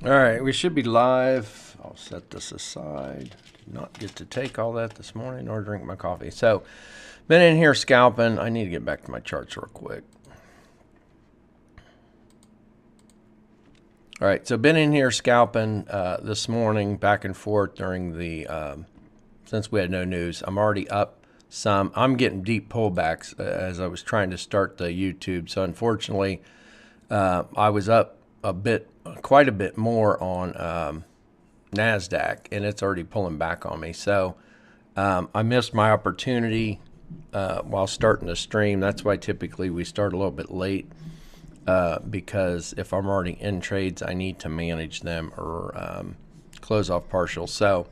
All right, we should be live. I'll set this aside. Did not get to take all that this morning or drink my coffee. So, been in here scalping. I need to get back to my charts real quick. All right, so been in here scalping this morning, back and forth during the, since we had no news. I'm already up some. I'm getting deep pullbacks as I was trying to start the YouTube. So, unfortunately, I was up quite a bit more on Nasdaq, and it's already pulling back on me. So I missed my opportunity while starting the stream. That's why typically we start a little bit late because if I'm already in trades, I need to manage them or close off partial. So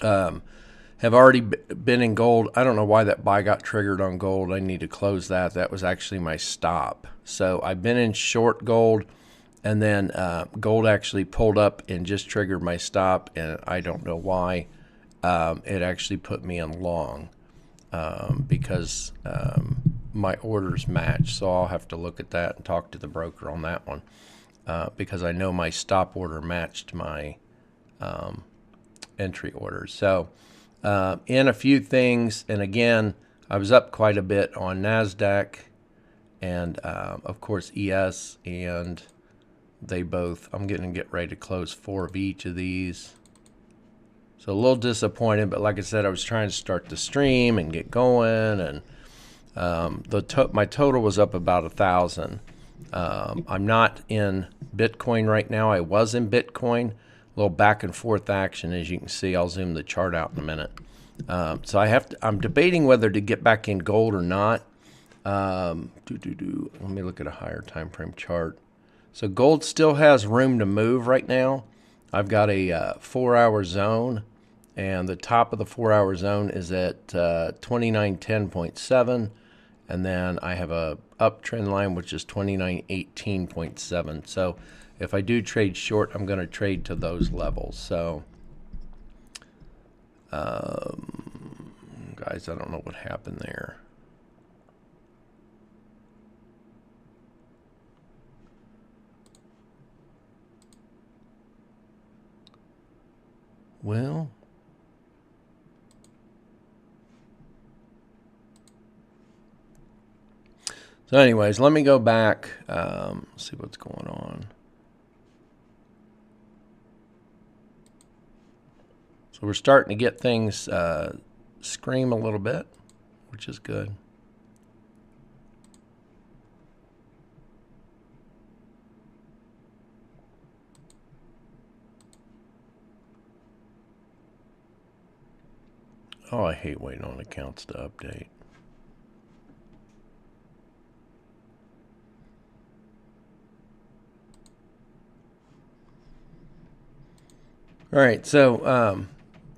have already been in gold. I don't know why that buy got triggered on gold. I need to close that. That was actually my stop. So I've been in short gold, and then gold actually pulled up and just triggered my stop, and I don't know why. It actually put me in long because my orders match. So I'll have to look at that and talk to the broker on that one because I know my stop order matched my entry orders. So in a few things, and again, I was up quite a bit on Nasdaq and of course ES, and they both, I'm getting to get ready to close 4 of each of these. So a little disappointed, but like I said, I was trying to start the stream and get going, and my total was up about 1,000. I'm not in Bitcoin right now. I was in Bitcoin. A little back and forth action, as you can see. I'll zoom the chart out in a minute. So I'm debating whether to get back in gold or not. Let me look at a higher time frame chart. So gold still has room to move right now. I've got a 4-hour zone, and the top of the 4-hour zone is at 2910.7, and then I have a uptrend line which is 2918.7. So if I do trade short, I'm going to trade to those levels. So guys, I don't know what happened there. Well, so anyways, let me go back, see what's going on. So we're starting to get things scream a little bit, which is good. Oh, I hate waiting on accounts to update. All right, so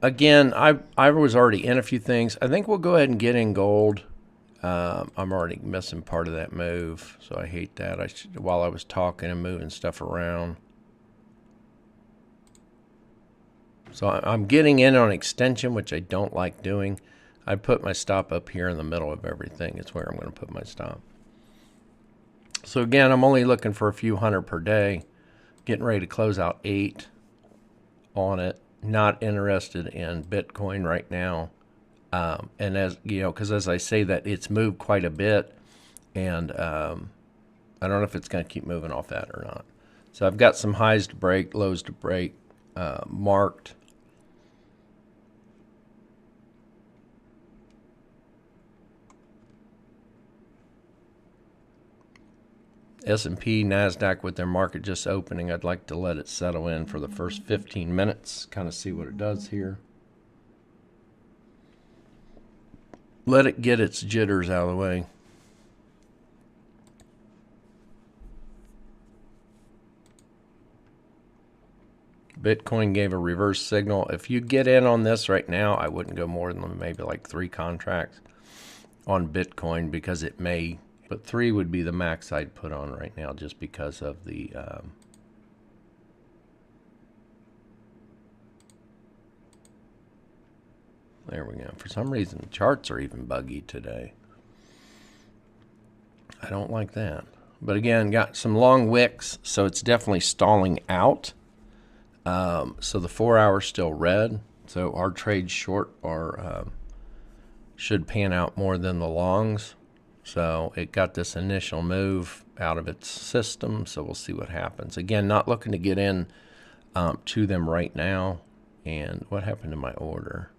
again, I was already in a few things. I think we'll go ahead and get in gold. I'm already missing part of that move, so I hate that. While I was talking and moving stuff around. So I'm getting in on extension, which I don't like doing. I put my stop up here in the middle of everything. It's where I'm going to put my stop. So again, I'm only looking for a few hundred per day. Getting ready to close out 8 on it. Not interested in Bitcoin right now. And as you know, because as I say that, it's moved quite a bit, and I don't know if it's going to keep moving off that or not. So I've got some highs to break, lows to break marked. S&P, Nasdaq with their market just opening, I'd like to let it settle in for the first 15 minutes, kind of see what it does here. Let it get its jitters out of the way. Bitcoin gave a reverse signal. If you get in on this right now, I wouldn't go more than maybe like 3 contracts on Bitcoin because it may, but 3 would be the max I'd put on right now just because of the there we go. For some reason, the charts are even buggy today. I don't like that. But again, got some long wicks, so it's definitely stalling out. So the 4 hours still red. So our trades short are should pan out more than the longs. So it got this initial move out of its system. So we'll see what happens. Again, not looking to get in to them right now. And what happened to my order?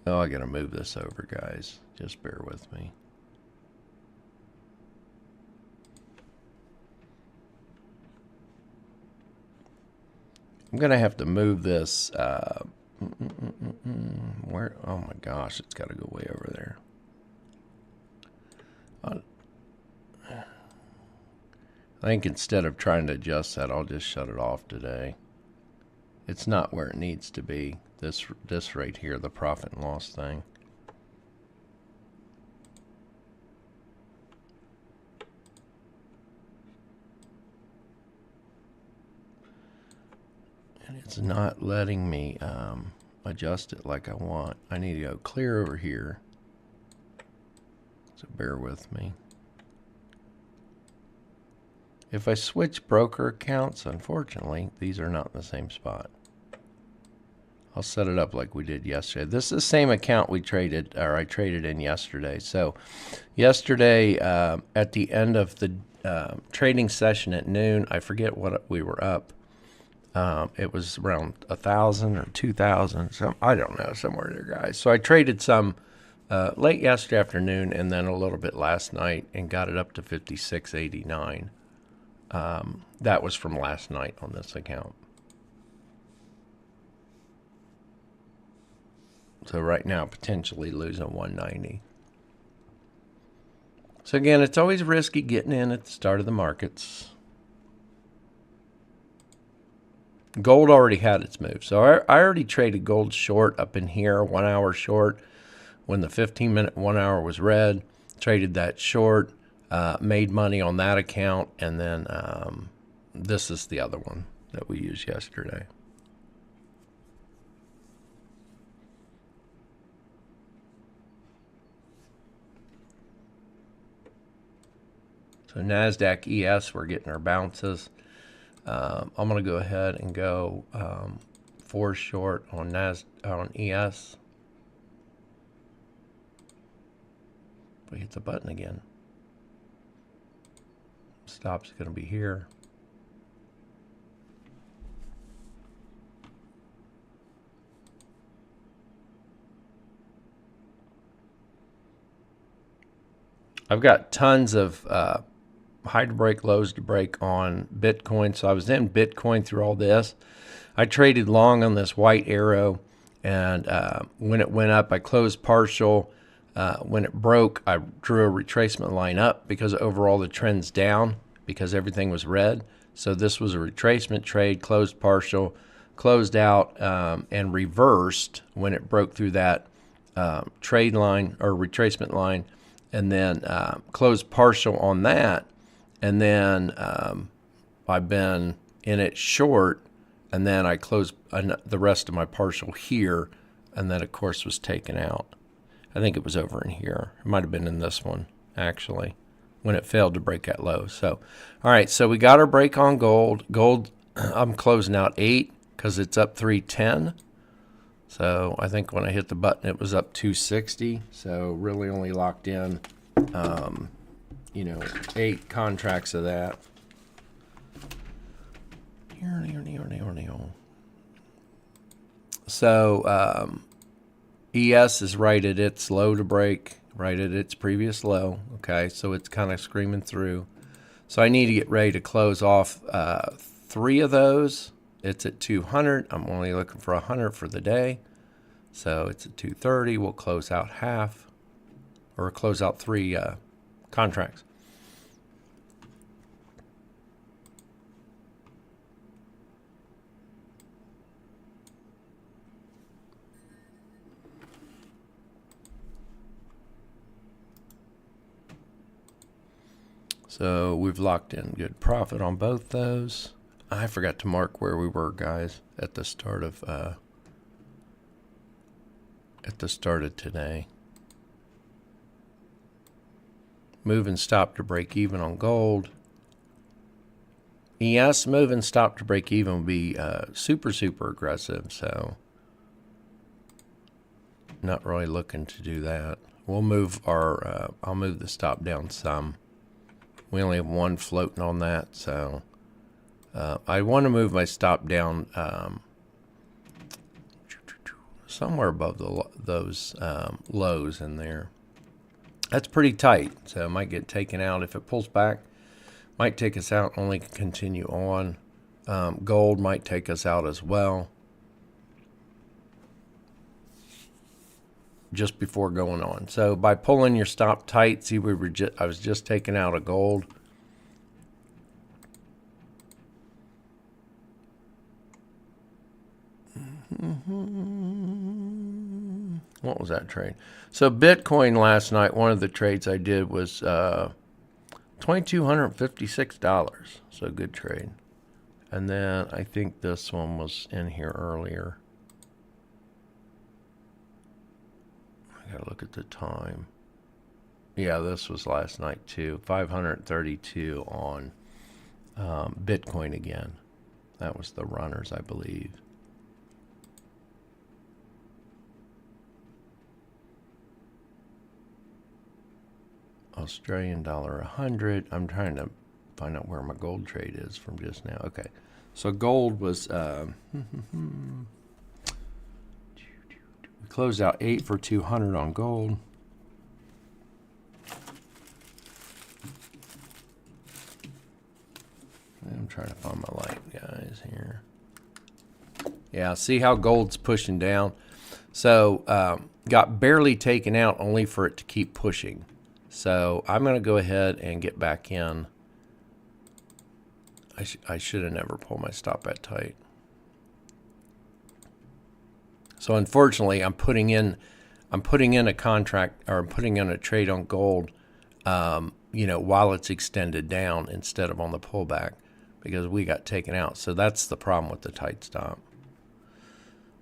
Oh, I got to move this over, guys. Just bear with me. I'm going to have to move this. Where? Oh my gosh, it's got to go way over there. I think instead of trying to adjust that, I'll just shut it off today. It's not where it needs to be. This right here, the profit and loss thing. And it's not letting me adjust it like I want. I need to go clear over here. So bear with me. If I switch broker accounts, unfortunately, these are not in the same spot. I'll set it up like we did yesterday. This is the same account we traded, or I traded in yesterday. So yesterday, at the end of the trading session at noon, I forget what we were up. It was around 1,000 or 2,000. So I don't know, somewhere there, guys. So I traded some late yesterday afternoon and then a little bit last night and got it up to 56.89. That was from last night on this account. So right now, potentially losing 190. So again, it's always risky getting in at the start of the markets. Gold already had its move. So I already traded gold short up in here, 1 hour short, when the 15-minute 1 hour was red. Traded that short, made money on that account, and then this is the other one that we used yesterday. So Nasdaq ES, we're getting our bounces. I'm going to go ahead and go 4 short on on ES. We hit the button again. Stop's going to be here. I've got tons of high to break, lows to break on Bitcoin. So I was in Bitcoin through all this. I traded long on this white arrow, and when it went up, I closed partial. When it broke, I drew a retracement line up because overall the trend's down because everything was red. So this was a retracement trade, closed partial, closed out, and reversed when it broke through that trade line or retracement line, and then closed partial on that. And then I've been in it short, and then I closed the rest of my partial here, and then, of course, was taken out. I think it was over in here. It might have been in this one, actually, when it failed to break that low. So, all right, so we got our break on gold. Gold, I'm closing out 8 because it's up 310. So I think when I hit the button, it was up 260. So really only locked in, 8 contracts of that. So ES is right at its low to break, right at its previous low. Okay, so it's kind of screaming through. So I need to get ready to close off 3 of those. It's at 200. I'm only looking for 100 for the day. So it's at 230. We'll close out half, or close out 3 contracts. So we've locked in good profit on both those. I forgot to mark where we were, guys, at the start of today. Move and stop to break even on gold. ES moving stop to break even will be super, super aggressive. So not really looking to do that. We'll move our, I'll move the stop down some. We only have one floating on that. So I want to move my stop down somewhere above those lows in there. That's pretty tight, so it might get taken out. If it pulls back, might take us out, only continue on. Gold might take us out as well. Just before going on. So by pulling your stop tight, see I was just taking out a gold. What was that trade? So Bitcoin last night, one of the trades I did was $2,256. So good trade. And then I think this one was in here earlier. I gotta look at the time. Yeah, this was last night too. 532 on Bitcoin again. That was the runners, I believe. Australian dollar 100. I'm trying to find out where my gold trade is from just now. Okay, so gold was we closed out 8 for 200 on gold. I'm trying to find my light, guys, here. Yeah, see how gold's pushing down. So got barely taken out, only for it to keep pushing. So I'm going to go ahead and get back in. I should have never pulled my stop that tight. So unfortunately, I'm putting in a contract, or I'm putting in a trade on gold, while it's extended down instead of on the pullback, because we got taken out. So that's the problem with the tight stop.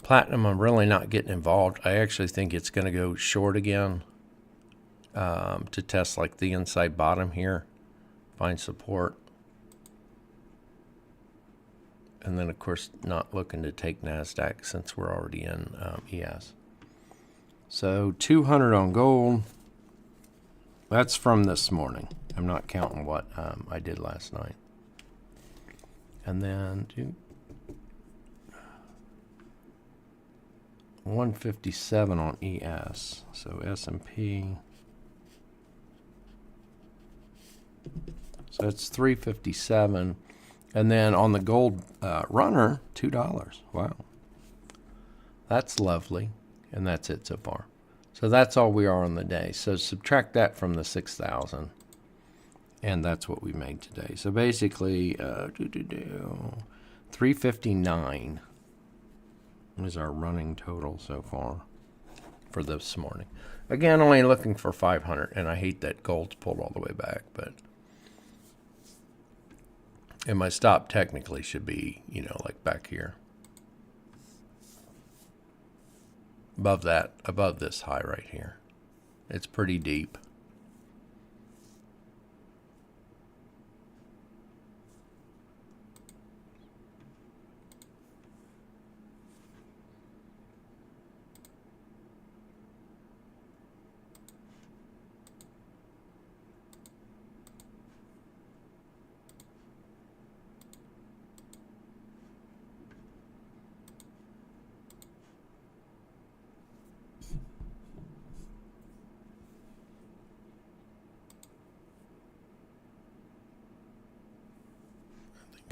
Platinum, I'm really not getting involved. I actually think it's going to go short again. To test like the inside bottom here, find support, and then of course not looking to take Nasdaq since we're already in ES. So 200 on gold. That's from this morning. I'm not counting what I did last night. And then 157 on ES. So S&P. So it's 357, and then on the gold runner, $2. Wow, that's lovely, and that's it so far. So that's all we are on the day. So subtract that from the 6,000, and that's what we made today. So basically, 359 is our running total so far for this morning. Again, only looking for 500, and I hate that gold's pulled all the way back, but. And my stop technically should be, like back here. Above this high right here. It's pretty deep.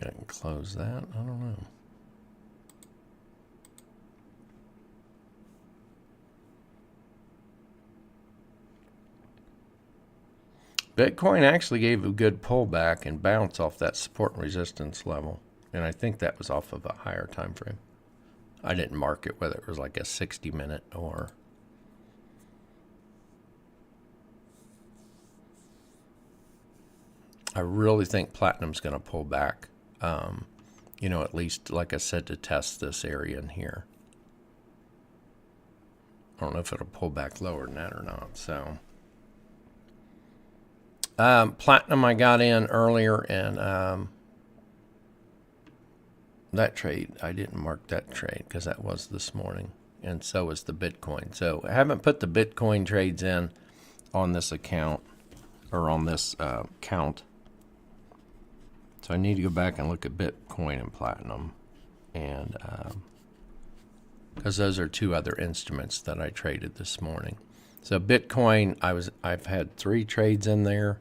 I can close that. I don't know. Bitcoin actually gave a good pullback and bounce off that support and resistance level. And I think that was off of a higher time frame. I didn't mark it whether it was like a 60-minute or... I really think platinum's going to pull back. At least, like I said, to test this area in here. I don't know if it'll pull back lower than that or not. So, platinum I got in earlier, and that trade, I didn't mark that trade because that was this morning, and so was the Bitcoin. So I haven't put the Bitcoin trades in on this account or on this count. So I need to go back and look at Bitcoin and Platinum, and because those are two other instruments that I traded this morning. So Bitcoin, I've had 3 trades in there,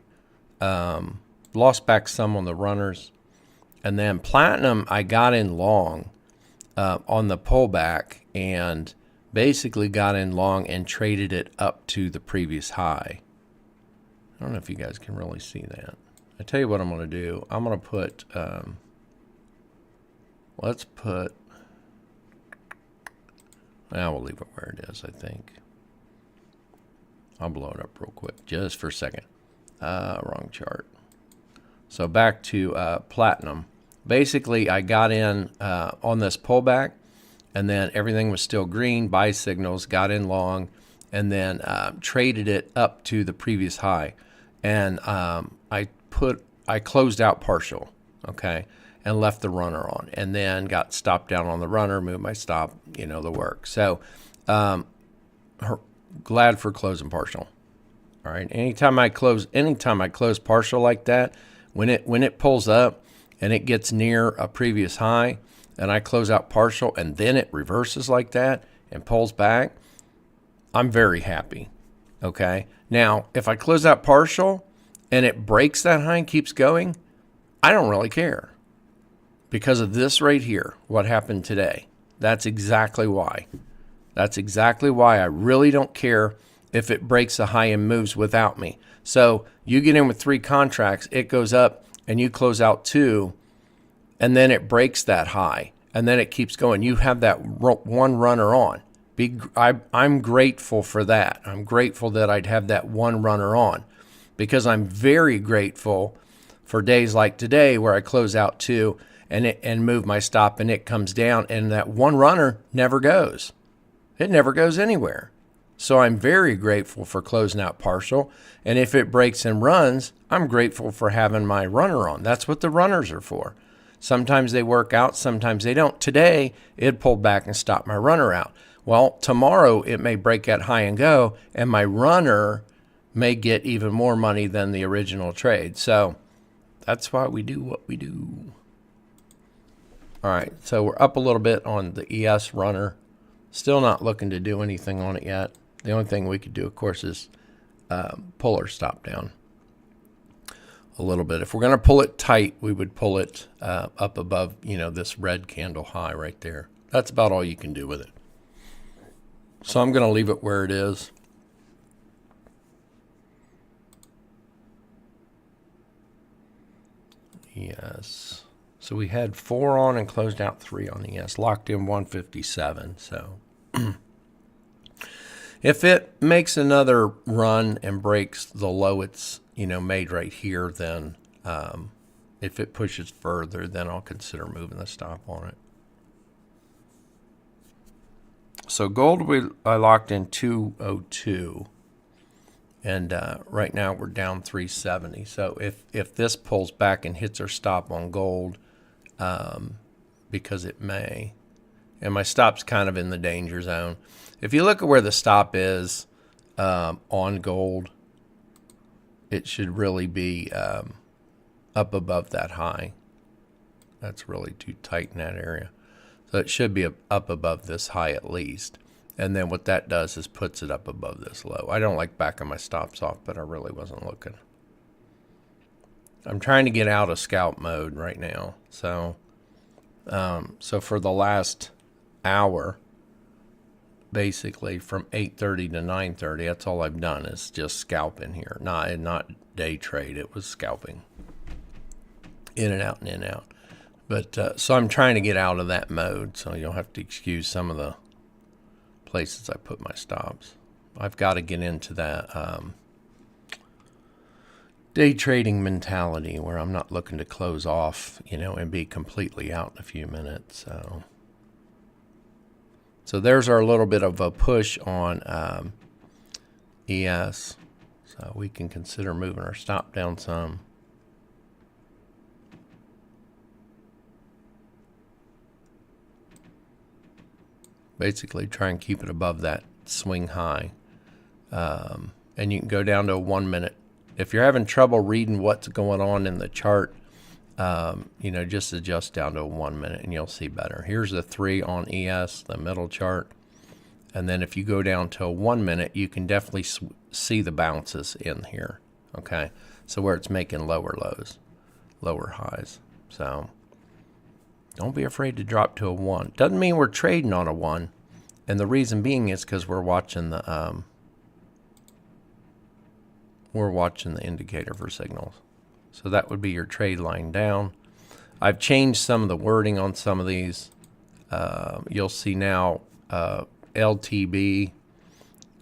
lost back some on the runners, and then Platinum I got in long on the pullback, and basically got in long and traded it up to the previous high. I don't know if you guys can really see that. I tell you what I'm going to do. I'm going to put, let's put, now we'll leave it where it is, I think. I'll blow it up real quick, just for a second. Wrong chart. So back to Platinum. Basically, I got in on this pullback, and then everything was still green, buy signals, got in long, and then traded it up to the previous high. And I closed out partial, okay, and left the runner on, and then got stopped down on the runner, moved my stop, the work. So glad for closing partial. All right, anytime I close partial like that, when it pulls up and it gets near a previous high, and I close out partial, and then it reverses like that and pulls back, I'm very happy. Okay. Now, if I close out partial and it breaks that high and keeps going, I don't really care because of this right here, what happened today. That's exactly why. That's exactly why I really don't care if it breaks a high and moves without me. So you get in with 3 contracts, it goes up, and you close out 2, and then it breaks that high, and then it keeps going. You have that one runner on. I'm grateful for that. I'm grateful that I'd have that one runner on, because I'm very grateful for days like today where I close out 2 and move my stop, and it comes down, and that one runner never goes. It never goes anywhere. So I'm very grateful for closing out partial. And if it breaks and runs, I'm grateful for having my runner on. That's what the runners are for. Sometimes they work out, sometimes they don't. Today, it pulled back and stopped my runner out. Well, tomorrow it may break that high and go, and my runner may get even more money than the original trade. So that's why we do what we do. All right, so we're up a little bit on the ES runner. Still not looking to do anything on it yet. The only thing we could do, of course, is pull our stop down a little bit. If we're going to pull it tight, we would pull it up above, this red candle high right there. That's about all you can do with it. So I'm going to leave it where it is. Yes. So we had 4 on and closed out 3 on the ES. Locked in 157. So if it makes another run and breaks the low it's made right here, then if it pushes further, then I'll consider moving the stop on it. So gold, I locked in 202, and right now we're down 370. So if this pulls back and hits our stop on gold, because it may, and my stop's kind of in the danger zone. If you look at where the stop is on gold, it should really be up above that high. That's really too tight in that area. So it should be up above this high at least. And then what that does is puts it up above this low. I don't like backing my stops off, but I really wasn't looking. I'm trying to get out of scalp mode right now. So for the last hour, basically from 8:30 to 9:30, that's all I've done is just scalping here. Not day trade. It was scalping. In and out and in and out. But so I'm trying to get out of that mode, so you'll have to excuse some of the places I put my stops. I've got to get into that day trading mentality where I'm not looking to close off, and be completely out in a few minutes. So there's our little bit of a push on ES. So we can consider moving our stop down some. Basically try and keep it above that swing high. And you can go down to a 1 minute. If you're having trouble reading what's going on in the chart, just adjust down to a 1 minute and you'll see better. Here's the 3 on ES, the middle chart. And then if you go down to a 1 minute, you can definitely see the bounces in here. Okay, so where it's making lower lows, lower highs. So don't be afraid to drop to a 1. Doesn't mean we're trading on a 1. And the reason being is because we're watching the indicator for signals. So that would be your trade line down. I've changed some of the wording on some of these. You'll see now LTB,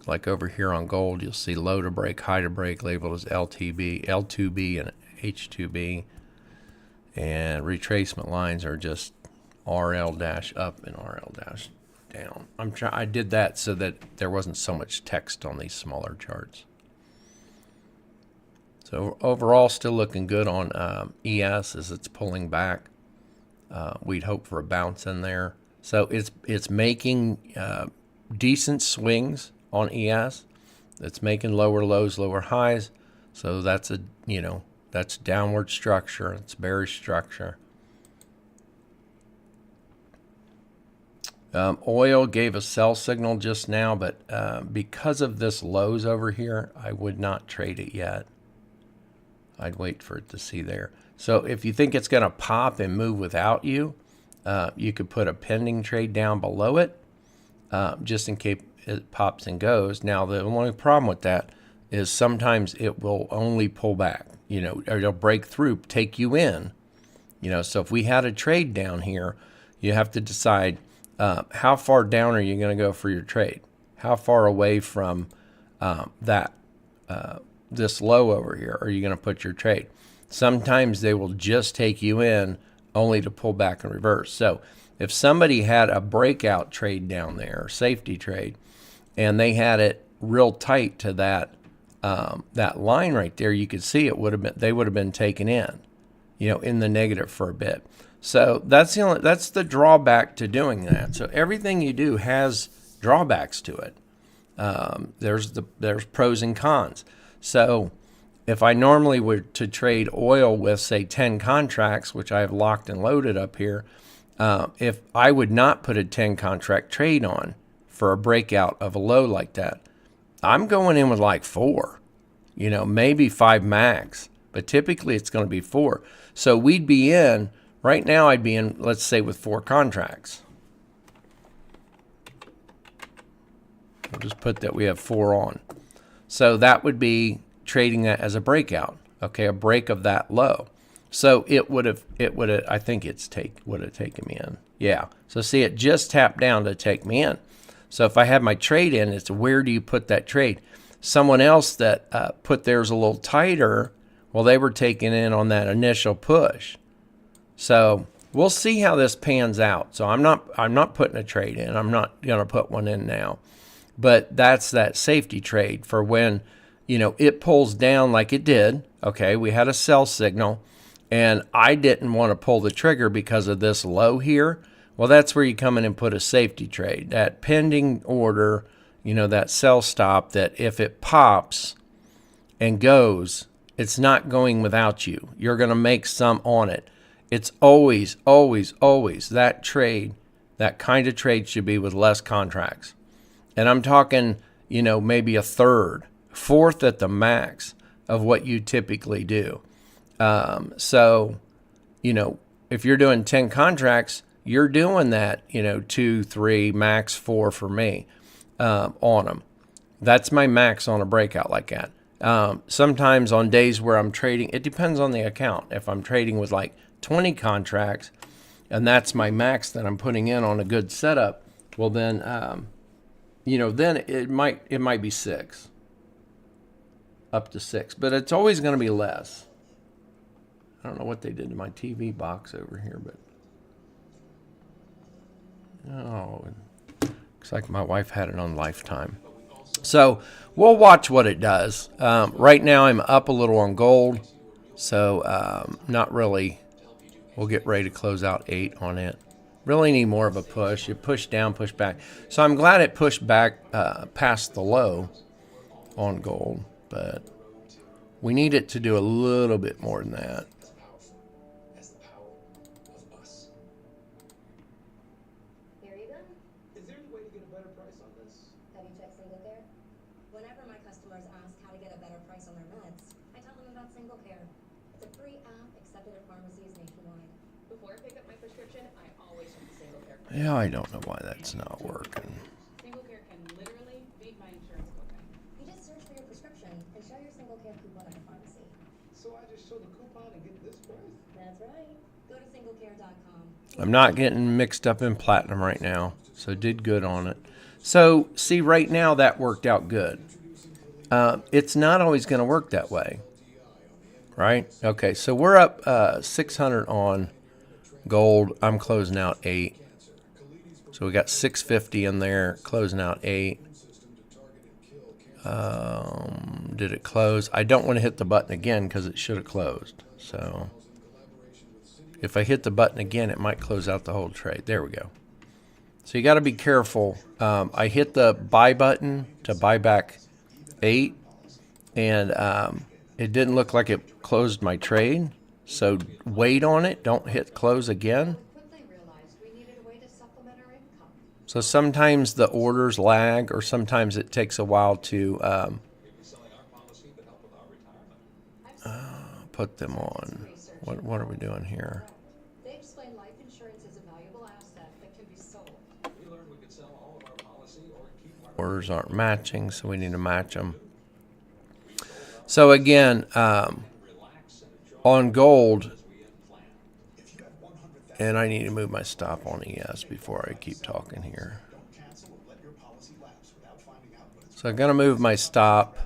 like over here on gold, you'll see low to break, high to break labeled as LTB, L2B, and H2B. And retracement lines are just RL dash up and RL dash down. I did that so that there wasn't so much text on these smaller charts. So overall, still looking good on ES as it's pulling back. We'd hope for a bounce in there. So it's making decent swings on ES. It's making lower lows, lower highs. So that's that's downward structure. It's bearish structure. Oil gave a sell signal just now, but because of this lows over here, I would not trade it yet. I'd wait for it to see there. So if you think it's going to pop and move without you, you could put a pending trade down below it, just in case it pops and goes. Now, the only problem with that is sometimes it will only pull back, or it'll break through, take you in. So if we had a trade down here, you have to decide how far down are you going to go for your trade? How far away from this low over here are you going to put your trade? Sometimes they will just take you in only to pull back and reverse. So if somebody had a breakout trade down there, safety trade, and they had it real tight to that line right there, you could see they would have been taken in, in the negative for a bit. So that's the drawback to doing that. So everything you do has drawbacks to it. There's pros and cons. So if I normally were to trade oil with, say, 10 contracts, which I have locked and loaded up here, if I would not put a 10 contract trade on for a breakout of a low like that, I'm going in with like 4, maybe 5 max, but typically it's going to be 4. So we'd be in, right now I'd be in, let's say, with 4 contracts. We'll just put that we have 4 on. So that would be trading that as a breakout, okay, a break of that low. So it would have, I think would have taken me in. Yeah. So see, it just tapped down to take me in. So if I had my trade in, it's where do you put that trade? Someone else that put theirs a little tighter, well, they were taken in on that initial push. So we'll see how this pans out. So I'm not putting a trade in. I'm not going to put one in now. But that's that safety trade for when, it pulls down like it did. Okay, we had a sell signal, and I didn't want to pull the trigger because of this low here. Well, that's where you come in and put a safety trade. That pending order, that sell stop, that if it pops and goes, it's not going without you. You're going to make some on it. It's always, always, always that trade, that kind of trade should be with less contracts. And I'm talking, maybe a third, fourth at the max of what you typically do. So, if you're doing 10 contracts, you're doing that, 2, 3, max 4 for me on them. That's my max on a breakout like that. Sometimes on days where I'm trading, it depends on the account. If I'm trading with like 20 contracts and that's my max that I'm putting in on a good setup, well then, then it might be 6, up to 6, but it's always going to be less. I don't know what they did to my TV box over here, but looks like my wife had it on lifetime. So we'll watch what it does. Right now I'm up a little on gold, so not really. We'll get ready to close out 8 on it. Really need more of a push. You push down, push back. So I'm glad it pushed back past the low on gold, but we need it to do a little bit more than that. Here you go. Is there any way to get a better price on this? Have you checked Single Care? Whenever my customers ask how to get a better price on their meds, I tell them about Single Care. It's a free app accepted at pharmacies nationwide. Before I pick up my prescription, I always check the Single Care. Yeah, I don't know why that's not working. Single Care can literally beat my insurance copay. You just search for your prescription and show your Single Care coupon at the pharmacy. So I just show the coupon and get this price? That's right. Go to singlecare.com. I'm not getting mixed up in platinum right now, so did good on it. So see, right now that worked out good. It's not always going to work that way, right? Okay, so we're up 600 on gold. I'm closing out 8. So we got 650 in there, closing out 8. Did it close? I don't want to hit the button again because it should have closed. So if I hit the button again, it might close out the whole trade. There we go. So you got to be careful. I hit the buy button to buy back 8, and it didn't look like it closed my trade. So wait on it. Don't hit close again. So sometimes the orders lag, or sometimes it takes a while to put them on. What are we doing here? They explain life insurance is a valuable asset that can be sold. We learned we could sell all of our policy or keep our Orders aren't matching, so we need to match them. So again, on gold, and I need to move my stop on ES before I keep talking here. So I'm going to move my stop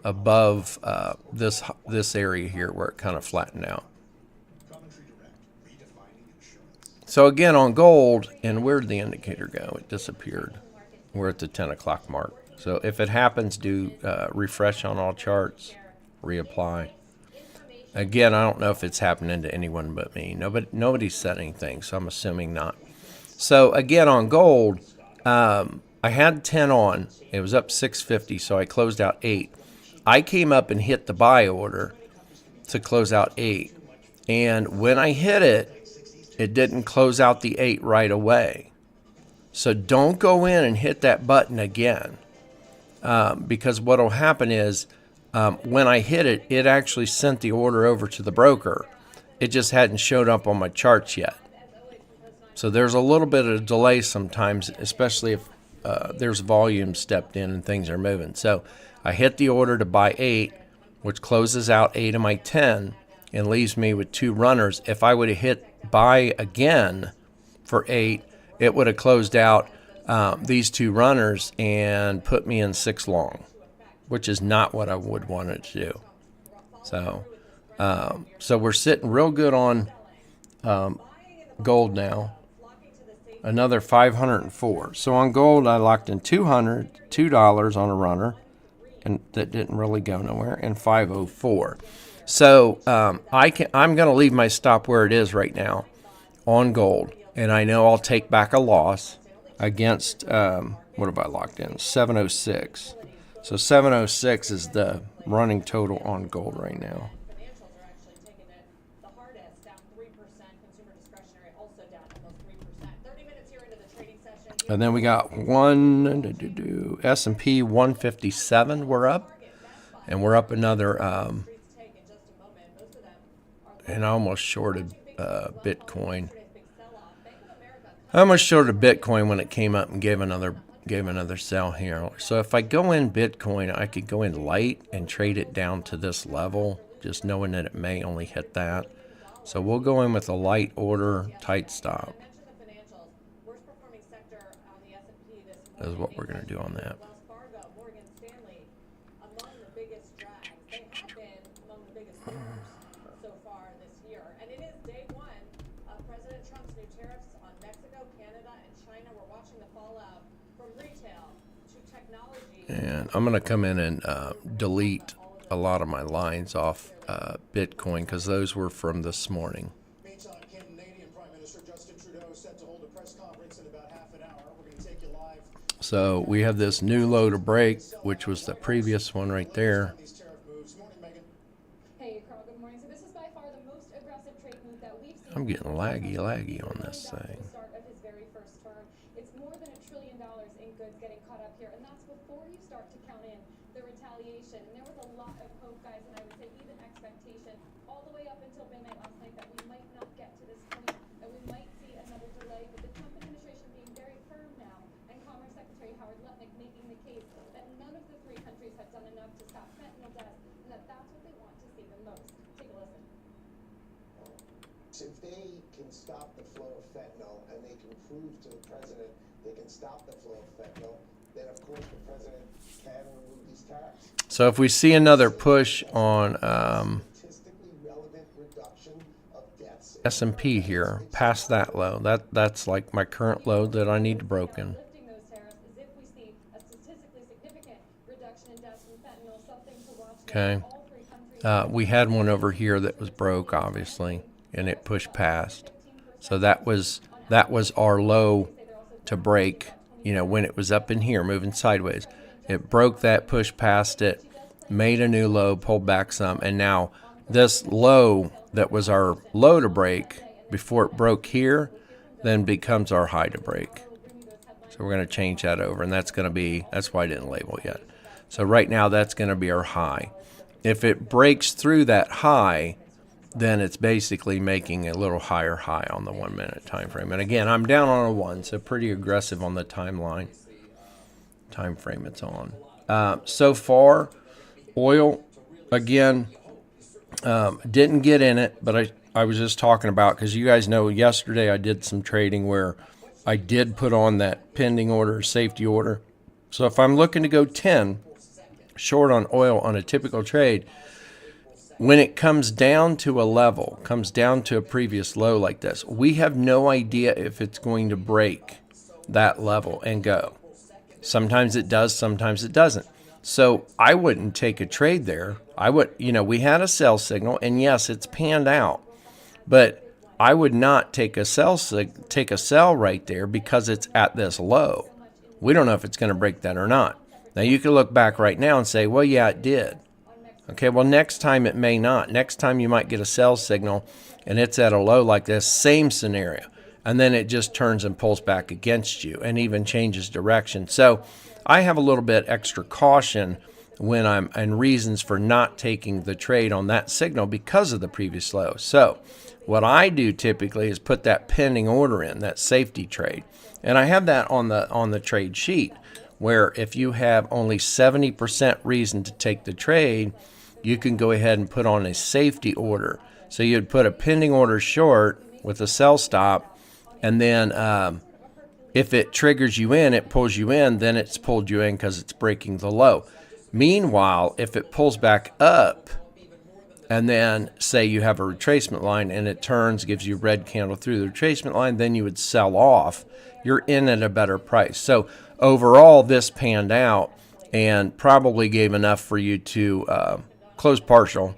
above this area here where it kind of flattened out. So again, on gold, and where did the indicator go? It disappeared. We're at the 10 o'clock mark. So if it happens, do refresh on all charts, reapply. Again, I don't know if it's happening to anyone but me. Nobody's said anything, so I'm assuming not. So again, on gold, I had 10 on. It was up 650, so I closed out 8. I came up and hit the buy order to close out 8. And when I hit it, it didn't close out the 8 right away. So don't go in and hit that button again, because what will happen is, when I hit it, it actually sent the order over to the broker. It just hadn't showed up on my charts yet. So there's a little bit of delay sometimes, especially if there's volume stepped in and things are moving. So I hit the order to buy 8, which closes out 8 of my 10 and leaves me with 2 runners. If I would have hit buy again for 8, it would have closed out these 2 runners and put me in 6 long, which is not what I would want it to do. So we're sitting real good on gold now. Another 504. So on gold, I locked in $202 on a runner, and that didn't really go nowhere, and 504. So I'm going to leave my stop where it is right now on gold, and I know I'll take back a loss against what have I locked in? 706. So 706 is the running total on gold right now. Financials are actually taking it the hardest, down 3%. Consumer discretionary also down almost 3%. 30 minutes here into the trading session. And then we got S&P 157. We're up, and we're up another. And I almost shorted Bitcoin. I almost shorted Bitcoin when it came up and gave another sell here. So if I go in Bitcoin, I could go in light and trade it down to this level, just knowing that it may only hit that. So we'll go in with a light order, tight stop. That's what we're going to do on that. So far this year. And it is day 1 of President Trump's new tariffs on Mexico, Canada, and China. We're watching the fallout from retail to technology. And I'm going to come in and delete a lot of my lines off Bitcoin because those were from this morning. Meantime, Canadian Prime Minister Justin Trudeau So we have this new low to break, which was the previous one right there. Hey, Carl, good morning. So this is by far the most aggressive trade move that we've seen. I'm getting laggy on this thing. The start of his very first term. It's more than $1 trillion in goods getting caught up here, and that's before you start to count in the retaliation. And there was a lot of hope, guys, and I would say even expectation all the way up until midnight last night that we might not get to this point, that we might see another delay. But the Trump administration being very firm now, and Commerce Secretary Howard Lutnick making the case that none of the three countries have done enough to stop fentanyl deaths, and that's what they want to see the most. Take a listen. If they can stop the flow of fentanyl and they can prove to the president they can stop the flow of fentanyl, then of course the president can remove these tariffs. So if we see another push on Statistically relevant reduction of deaths. S&P here, past that low, that's like my current low that I need broken. Lifting those tariffs is if we see a statistically significant reduction in deaths from fentanyl, something to watch. Okay. All three countries. We had one over here that was broke, obviously, and it pushed past. So that was our low to break, you know, when it was up in here, moving sideways. It broke that, pushed past it, made a new low, pulled back some, and now this low that was our low to break before it broke here, then becomes our high to break. So we're going to change that over, and that's why I didn't label yet. So right now that's going to be our high. If it breaks through that high, then it's basically making a little higher high on the 1 minute time frame. And again, I'm down on a 1, so pretty aggressive on the time frame it's on. So far, oil, again, didn't get in it, but I was just talking about, because you guys know yesterday I did some trading where I did put on that pending order, safety order. So if I'm looking to go 10 short on oil on a typical trade, when it comes down to a level, comes down to a previous low like this, we have no idea if it's going to break that level and go. Sometimes it does, sometimes it doesn't. So I wouldn't take a trade there. We had a sell signal, and yes, it's panned out, but I would not take a sell right there because it's at this low. We don't know if it's going to break that or not. Now you can look back right now and say, well, yeah, it did. Okay, well, next time it may not. Next time you might get a sell signal and it's at a low like this, same scenario. And then it just turns and pulls back against you and even changes direction. So I have a little bit extra caution when and reasons for not taking the trade on that signal because of the previous low. So what I do typically is put that pending order in, that safety trade. And I have that on the trade sheet, where if you have only 70% reason to take the trade, you can go ahead and put on a safety order. So you'd put a pending order short with a sell stop, and then if it triggers you in, it pulls you in, then it's pulled you in because it's breaking the low. Meanwhile, if it pulls back up, and then say you have a retracement line and it turns, gives you a red candle through the retracement line, then you would sell off. You're in at a better price. So overall, this panned out and probably gave enough for you to close partial.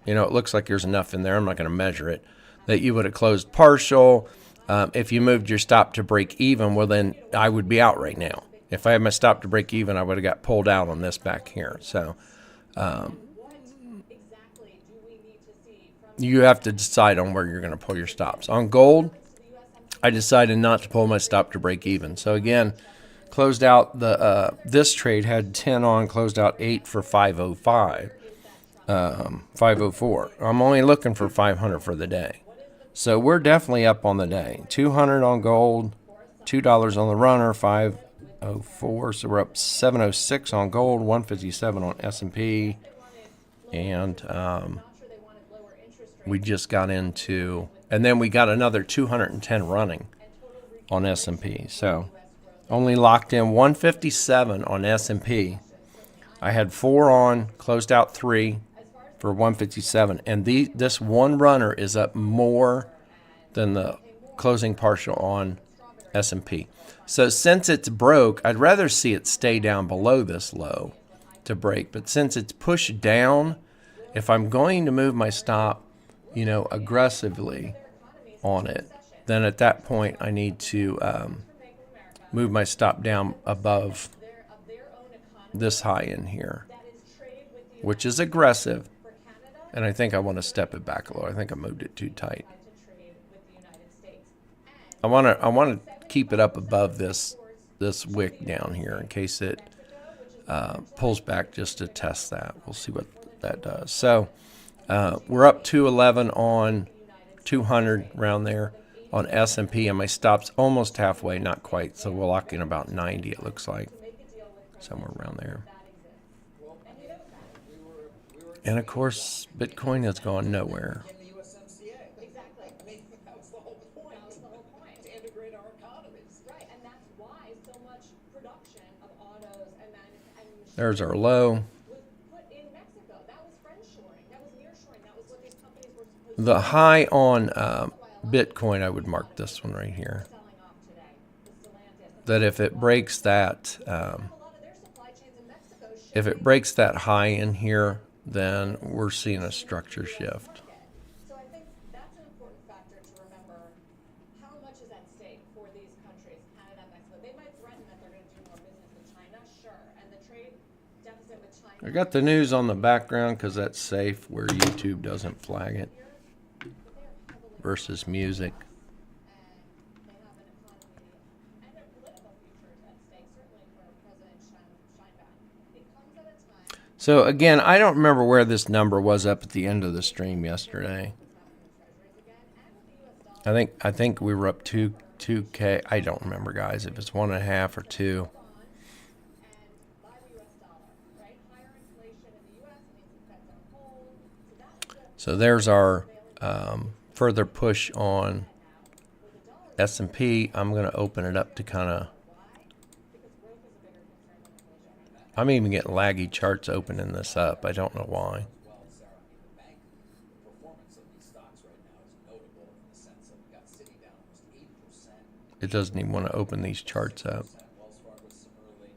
You know, it looks like there's enough in there. I'm not going to measure it. That you would have closed partial. If you moved your stop to break even, well, then I would be out right now. If I had my stop to break even, I would have got pulled out on this back here. So you have to decide on where you're going to pull your stops. On gold, I decided not to pull my stop to break even. So again, closed out this trade, had 10 on, closed out 8 for 505, 504. I'm only looking for 500 for the day. So we're definitely up on the day. 200 on gold, $2 on the runner, 504. So we're up 706 on gold, 157 on S&P, and we just got into, and then we got another 210 running on S&P. So only locked in 157 on S&P. I had 4 on, closed out 3 for 157, and this one runner is up more than the closing partial on S&P. So since it's broke, I'd rather see it stay down below this low to break. But since it's pushed down, if I'm going to move my stop, aggressively on it, then at that point I need to move my stop down above of their own economy this high in here, that is trade with the which is aggressive. for Canada And I think I want to step it back a little. I think I moved it too tight. to trade with the United States. And I want to keep it up above this wick down here in case it pulls back just to test that. We'll see what that does. So we're up 211 on 200 around there on S&P, and my stop's almost halfway, not quite. So we're locking about 90. It looks like somewhere around there. And of course, Bitcoin has gone nowhere. In the USMCA. exactly. I mean, that was the whole point. That was the whole point. To integrate our economies. Right, and that's why so much production of autos and machines There's our low. was put in Mexico. That was friendshoring. That was nearshoring. That was what these companies were supposed to The high on Bitcoin, I would mark this one right here. be selling off today. The Stellantis. That if it breaks that, A lot of their supply chains in Mexico ship if it breaks that high in here, then we're seeing a structure shift. So I think that's an important factor to remember. How much is at stake for these countries, Canada, Mexico? They might threaten that they're going to do more business with China, sure, and the trade deficit with China. I got the news on the background because that's safe where YouTube doesn't flag it versus music. And they have an economy and their political futures at stake, certainly for President Steinbach. It comes at a time So again, I don't remember where this number was up at the end of the stream yesterday. I think we were up 2K. I don't remember, guys, if it's 1.5 or 2. and by the US dollar, right? Higher inflation in the US means the Fed's on hold. So that's the So there's our further push on S&P. I'm going to open it up to kind of. I'm even getting laggy charts opening this up. I don't know why. Well, Sarah, I mean, the bank, the performance of these stocks right now is notable in the sense of we got Citi down almost 8%. It doesn't even want to open these charts up. Wells Fargo similarly.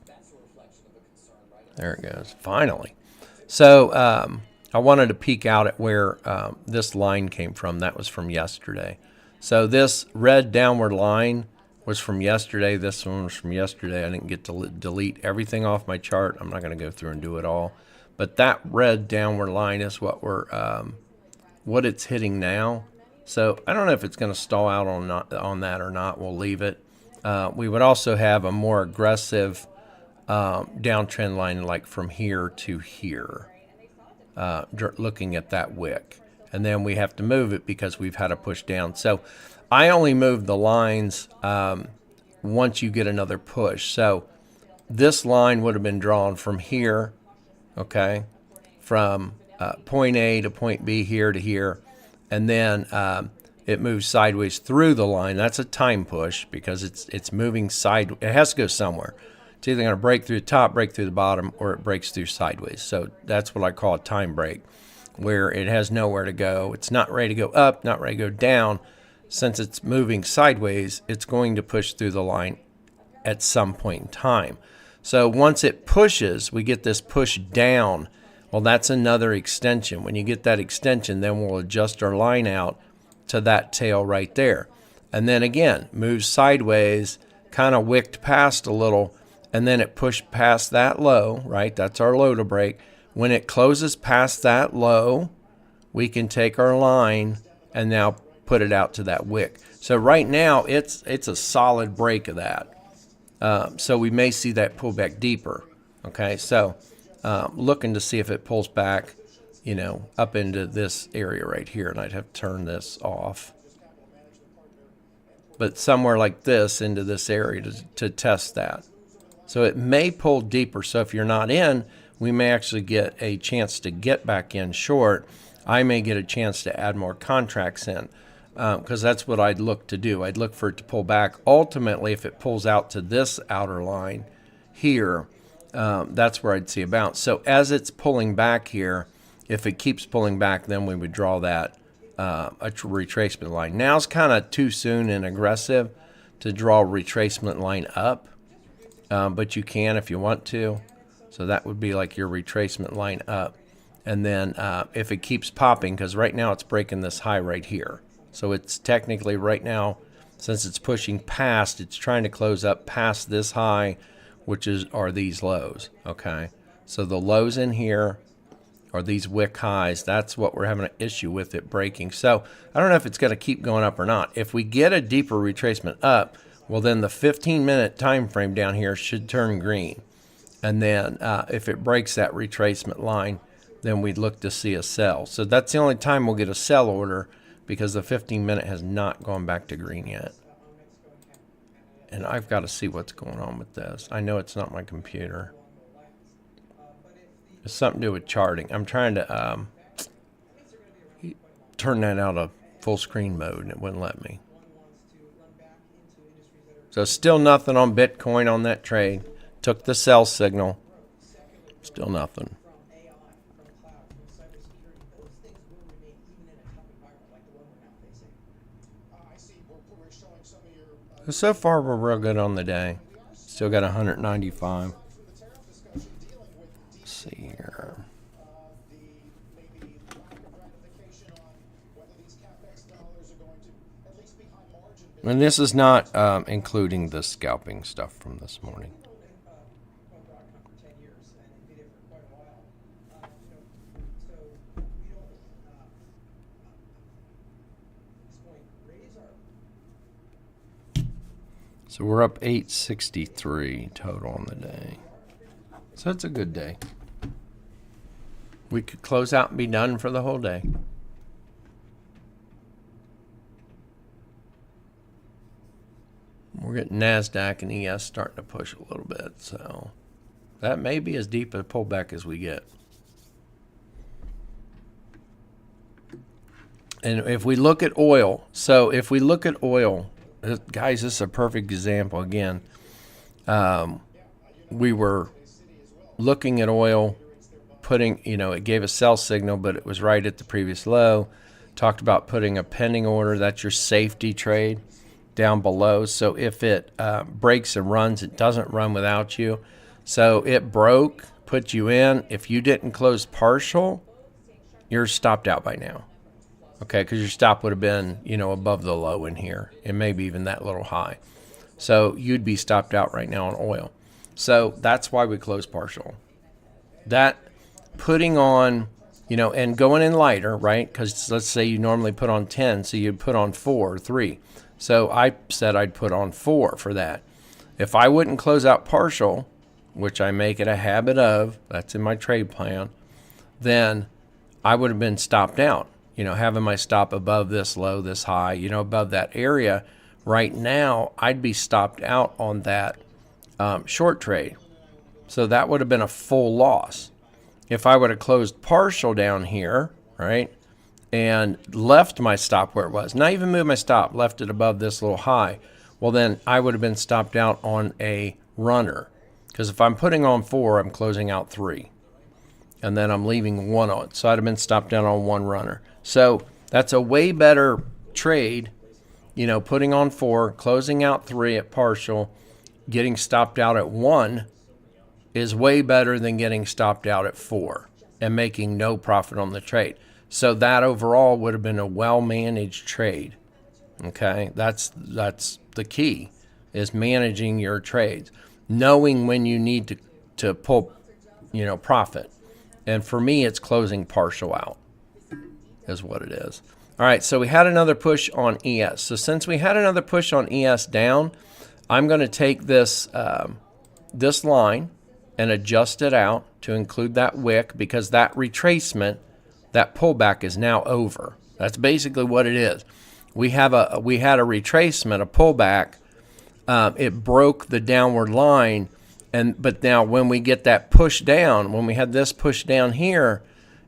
That's a reflection of a concern, right? There it goes. Finally. So I wanted to peek out at where this line came from. That was from yesterday. So this red downward line was from yesterday. This one was from yesterday. I didn't get to delete everything off my chart. I'm not going to go through and do it all. But that red downward line is what what it's hitting now. So I don't know if it's going to stall out on that or not. We'll leave it. We would also have a more aggressive downtrend line like from here to here, looking at that wick. And then we have to move it because we've had a push down. So I only move the lines once you get another push. So this line would have been drawn from here, okay, from point A to point B here to here. And then it moves sideways through the line. That's a time push because it's moving sideways. It has to go somewhere. It's either going to break through the top, break through the bottom, or it breaks through sideways. So that's what I call a time break, where it has nowhere to go. It's not ready to go up, not ready to go down. Since it's moving sideways, it's going to push through the line at some point in time. So once it pushes, we get this push down. Well, that's another extension. When you get that extension, then we'll adjust our line out to that tail right there. And then again, moves sideways, kind of wicked past a little, and then it pushed past that low, right? That's our low to break. When it closes past that low, we can take our line and now put it out to that wick. So right now, it's a solid break of that. So we may see that pull back deeper. Okay, so looking to see if it pulls back, up into this area right here, and I'd have to turn this off. But somewhere like this into this area to test that. So it may pull deeper. So if you're not in, we may actually get a chance to get back in short. I may get a chance to add more contracts in because that's what I'd look to do. I'd look for it to pull back. Ultimately, if it pulls out to this outer line here, that's where I'd see a bounce. So as it's pulling back here, if it keeps pulling back, then we would draw that a retracement line. Now it's kind of too soon and aggressive to draw a retracement line up, but you can if you want to. So that would be like your retracement line up. And then if it keeps popping, because right now it's breaking this high right here. So it's technically right now since it's pushing past, it's trying to close up past this high, which are these lows, okay? So the lows in here are these wick highs. That's what we're having an issue with it breaking. So I don't know if it's going to keep going up or not. If we get a deeper retracement up, well, then the 15-minute time frame down here should turn green. And then if it breaks that retracement line, then we'd look to see a sell. So that's the only time we'll get a sell order, because the 15-minute has not gone back to green yet. And I've got to see what's going on with this. I know it's not my computer. It's something to do with charting. I'm trying to turn that out of full screen mode, and it wouldn't let me. So still nothing on Bitcoin on that trade. Took the sell signal. Still nothing. So far, we're real good on the day. Still got 195. Let's see here. And this is not including the scalping stuff from this morning. So we're up 863 total on the day. So it's a good day. We could close out and be done for the whole day. We're getting Nasdaq and ES starting to push a little bit. So that may be as deep a pullback as we get. And if we look at oil, guys, this is a perfect example. Again, we were looking at oil, it gave a sell signal, but it was right at the previous low. Talked about putting a pending order. That's your safety trade down below. So if it breaks and runs, it doesn't run without you. So it broke, put you in. If you didn't close partial, you're stopped out by now. Okay, because your stop would have been, above the low in here, and maybe even that little high. So you'd be stopped out right now on oil. So that's why we close partial. That putting on, and going in lighter, right? Because let's say you normally put on 10, so you'd put on 4 or 3. So I said I'd put on 4 for that. If I wouldn't close out partial, which I make it a habit of, that's in my trade plan, then I would have been stopped out. Having my stop above this low, this high, above that area. Right now, I'd be stopped out on that short trade. So that would have been a full loss. If I would have closed partial down here, right, and left my stop where it was, not even moved my stop, left it above this little high, well, then I would have been stopped out on a runner. Because if I'm putting on 4, I'm closing out 3. And then I'm leaving 1 on. So I'd have been stopped out on 1 runner. So that's a way better trade, putting on 4, closing out 3 at partial, getting stopped out at 1 is way better than getting stopped out at 4 and making no profit on the trade. So that overall would have been a well-managed trade. Okay, that's the key, is managing your trades, knowing when you need to pull, profit. And for me, it's closing partial out is what it is. All right, so we had another push on ES. So since we had another push on ES down, I'm going to take this this line and adjust it out to include that wick, because that retracement, that pullback is now over. That's basically what it is. We had a retracement, a pullback. It broke the downward line, but now when we get that push down, when we had this push down here,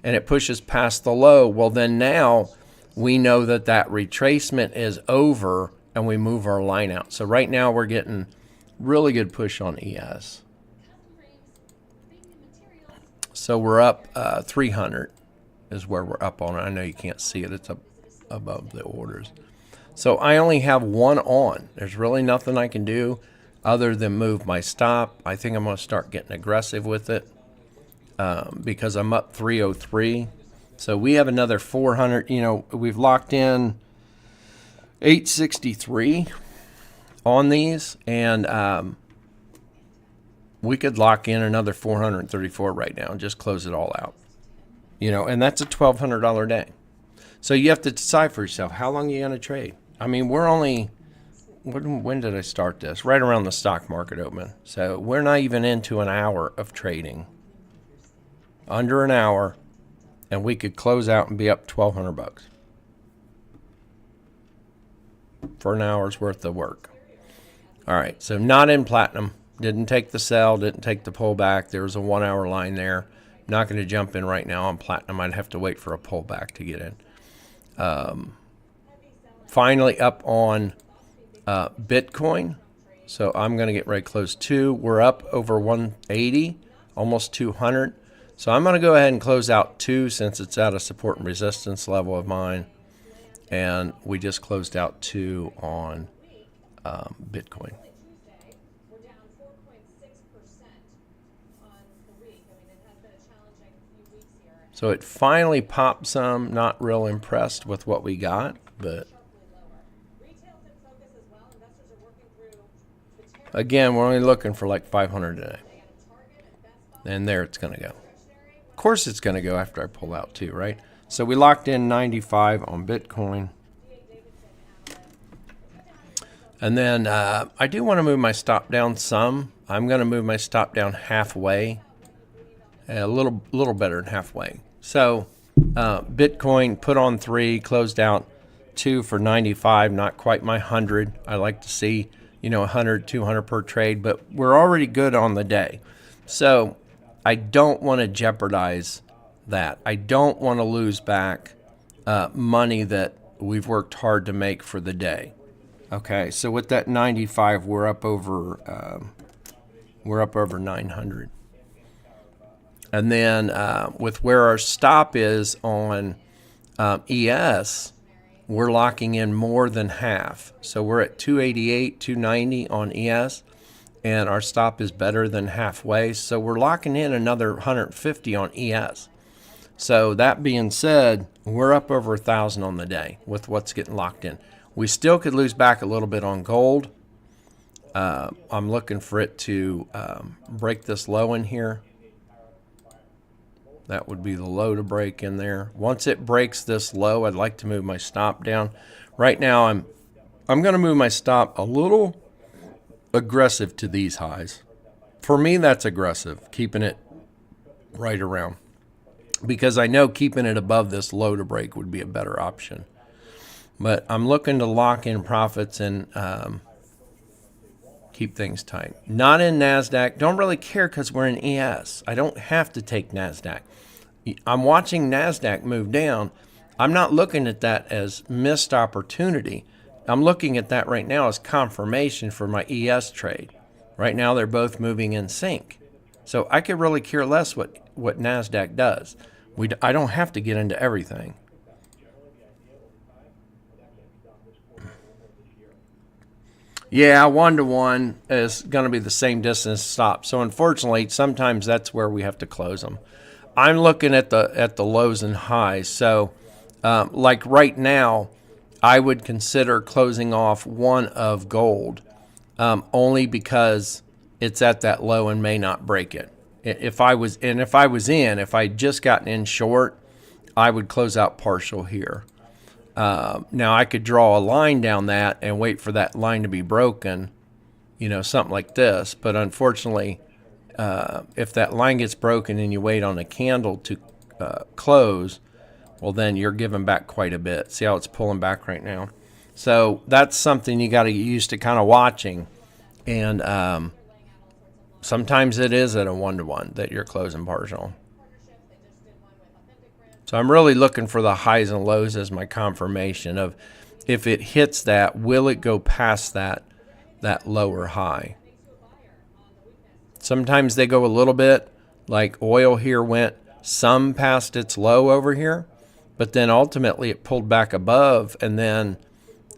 and it pushes past the low, well, then now we know that retracement is over, and we move our line out. So right now we're getting really good push on ES. So we're up 300 is where we're up on it. I know you can't see it. It's up above the orders. So I only have 1 on. There's really nothing I can do other than move my stop. I think I'm going to start getting aggressive with it. Because I'm up 303. So we have another 400, we've locked in 863. on these, and we could lock in another 434 right now and just close it all out. You know, and that's a $1,200 day. So you have to decide for yourself, how long are you going to trade? I mean, we're only, when did I start this? Right around the stock market open. So we're not even into an hour of trading. Under an hour, and we could close out and be up $1,200 for an hour's worth of work. All right, so not in platinum. Didn't take the sell, didn't take the pullback. There was a 1 hour line there. Not going to jump in right now on platinum. I'd have to wait for a pullback to get in. Finally up on Bitcoin. So I'm going to get ready to close 2. We're up over 180, almost 200. So I'm going to go ahead and close out 2 since it's at a support and resistance level of mine. And we just closed out 2 on Bitcoin. We're down 4.6% on the week. I mean, it has been a challenging few weeks here. So it finally popped some. Not real impressed with what we got, but Retail's in focus as well. Investors are working through the tariff again, we're only looking for like 500 today. And there it's going to go. Of course it's going to go after I pull out too, right? So we locked in 95 on Bitcoin. And then I do want to move my stop down some. I'm going to move my stop down halfway, a little better than halfway. So Bitcoin put on 3, closed out 2 for 95, not quite my 100. I like to see, 100, 200 per trade, but we're already good on the day. So I don't want to jeopardize that. I don't want to lose back money that we've worked hard to make for the day. Okay, so with that 95, we're up over 900. And then with where our stop is on ES, we're locking in more than half. So we're at 288, 290 on ES, and our stop is better than halfway. So we're locking in another 150 on ES. So that being said, we're up over 1,000 on the day with what's getting locked in. We still could lose back a little bit on gold. I'm looking for it to break this low in here. That would be the low to break in there. Once it breaks this low, I'd like to move my stop down. Right now, I'm going to move my stop a little aggressive to these highs. For me, that's aggressive, keeping it right around. Because I know keeping it above this low to break would be a better option. But I'm looking to lock in profits and keep things tight. Not in Nasdaq. Don't really care because we're in ES. I don't have to take Nasdaq. I'm watching Nasdaq move down. I'm not looking at that as missed opportunity. I'm looking at that right now as confirmation for my ES trade. Right now they're both moving in sync. So I could really care less what Nasdaq does. I don't have to get into everything. Yeah, 1-to-1 is going to be the same distance stop. So unfortunately, sometimes that's where we have to close them. I'm looking at the lows and highs. So like right now, I would consider closing off one of gold only because it's at that low and may not break it. If I just gotten in short, I would close out partial here. Now I could draw a line down that and wait for that line to be broken, something like this. But unfortunately, if that line gets broken and you wait on a candle to close, well, then you're giving back quite a bit. See how it's pulling back right now? So that's something you got to get used to kind of watching. And sometimes it is at a 1-to-1 that you're closing partial. So I'm really looking for the highs and lows as my confirmation of if it hits that, will it go past that lower high? Sometimes they go a little bit, like oil here went some past its low over here, but then ultimately it pulled back above, and then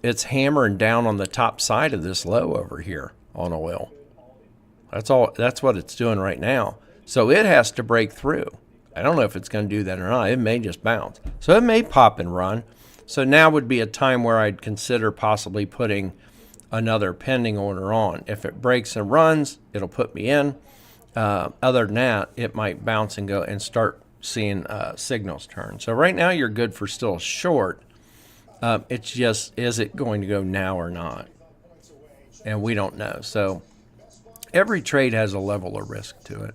it's hammering down on the top side of this low over here on oil. That's what it's doing right now. So it has to break through. I don't know if it's going to do that or not. It may just bounce. So it may pop and run. So now would be a time where I'd consider possibly putting another pending order on. If it breaks and runs, it'll put me in. Other than that, it might bounce and go and start seeing signals turn. So right now you're good for still short. It's just, is it going to go now or not? And we don't know. So every trade has a level of risk to it.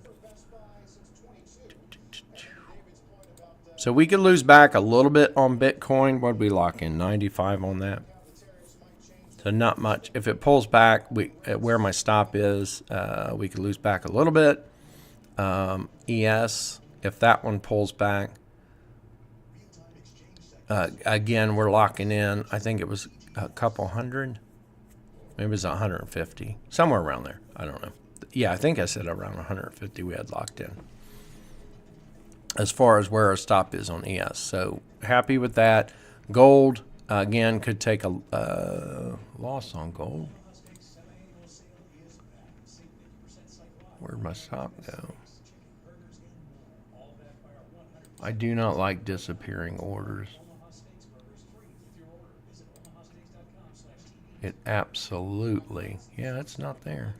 So we could lose back a little bit on Bitcoin. What did we lock in? 95 on that. So not much. If it pulls back, where my stop is, we could lose back a little bit. ES, if that one pulls back, again, we're locking in. I think it was a couple hundred. Maybe it was 150. Somewhere around there. I don't know. Yeah, I think I said around 150 we had locked in, as far as where our stop is on ES. So happy with that. Gold, again, could take a loss on gold. Where'd my stop go? I do not like disappearing orders. It absolutely, yeah, it's not there.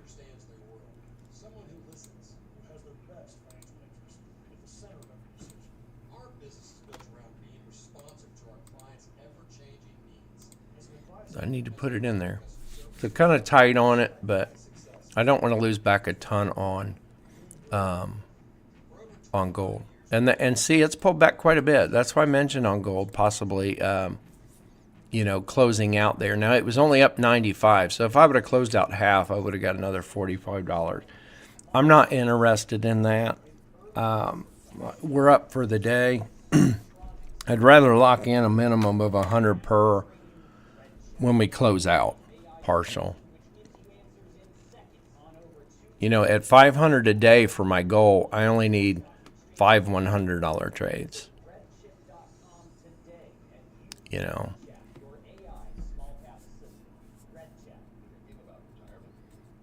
I need to put it in there. So kind of tight on it, but I don't want to lose back a ton on gold. And see, it's pulled back quite a bit. That's why I mentioned on gold possibly, closing out there. Now it was only up 95, so if I would have closed out half, I would have got another $45. I'm not interested in that. We're up for the day. I'd rather lock in a minimum of 100 per when we close out partial. At 500 a day for my goal, I only need 5 $100 trades.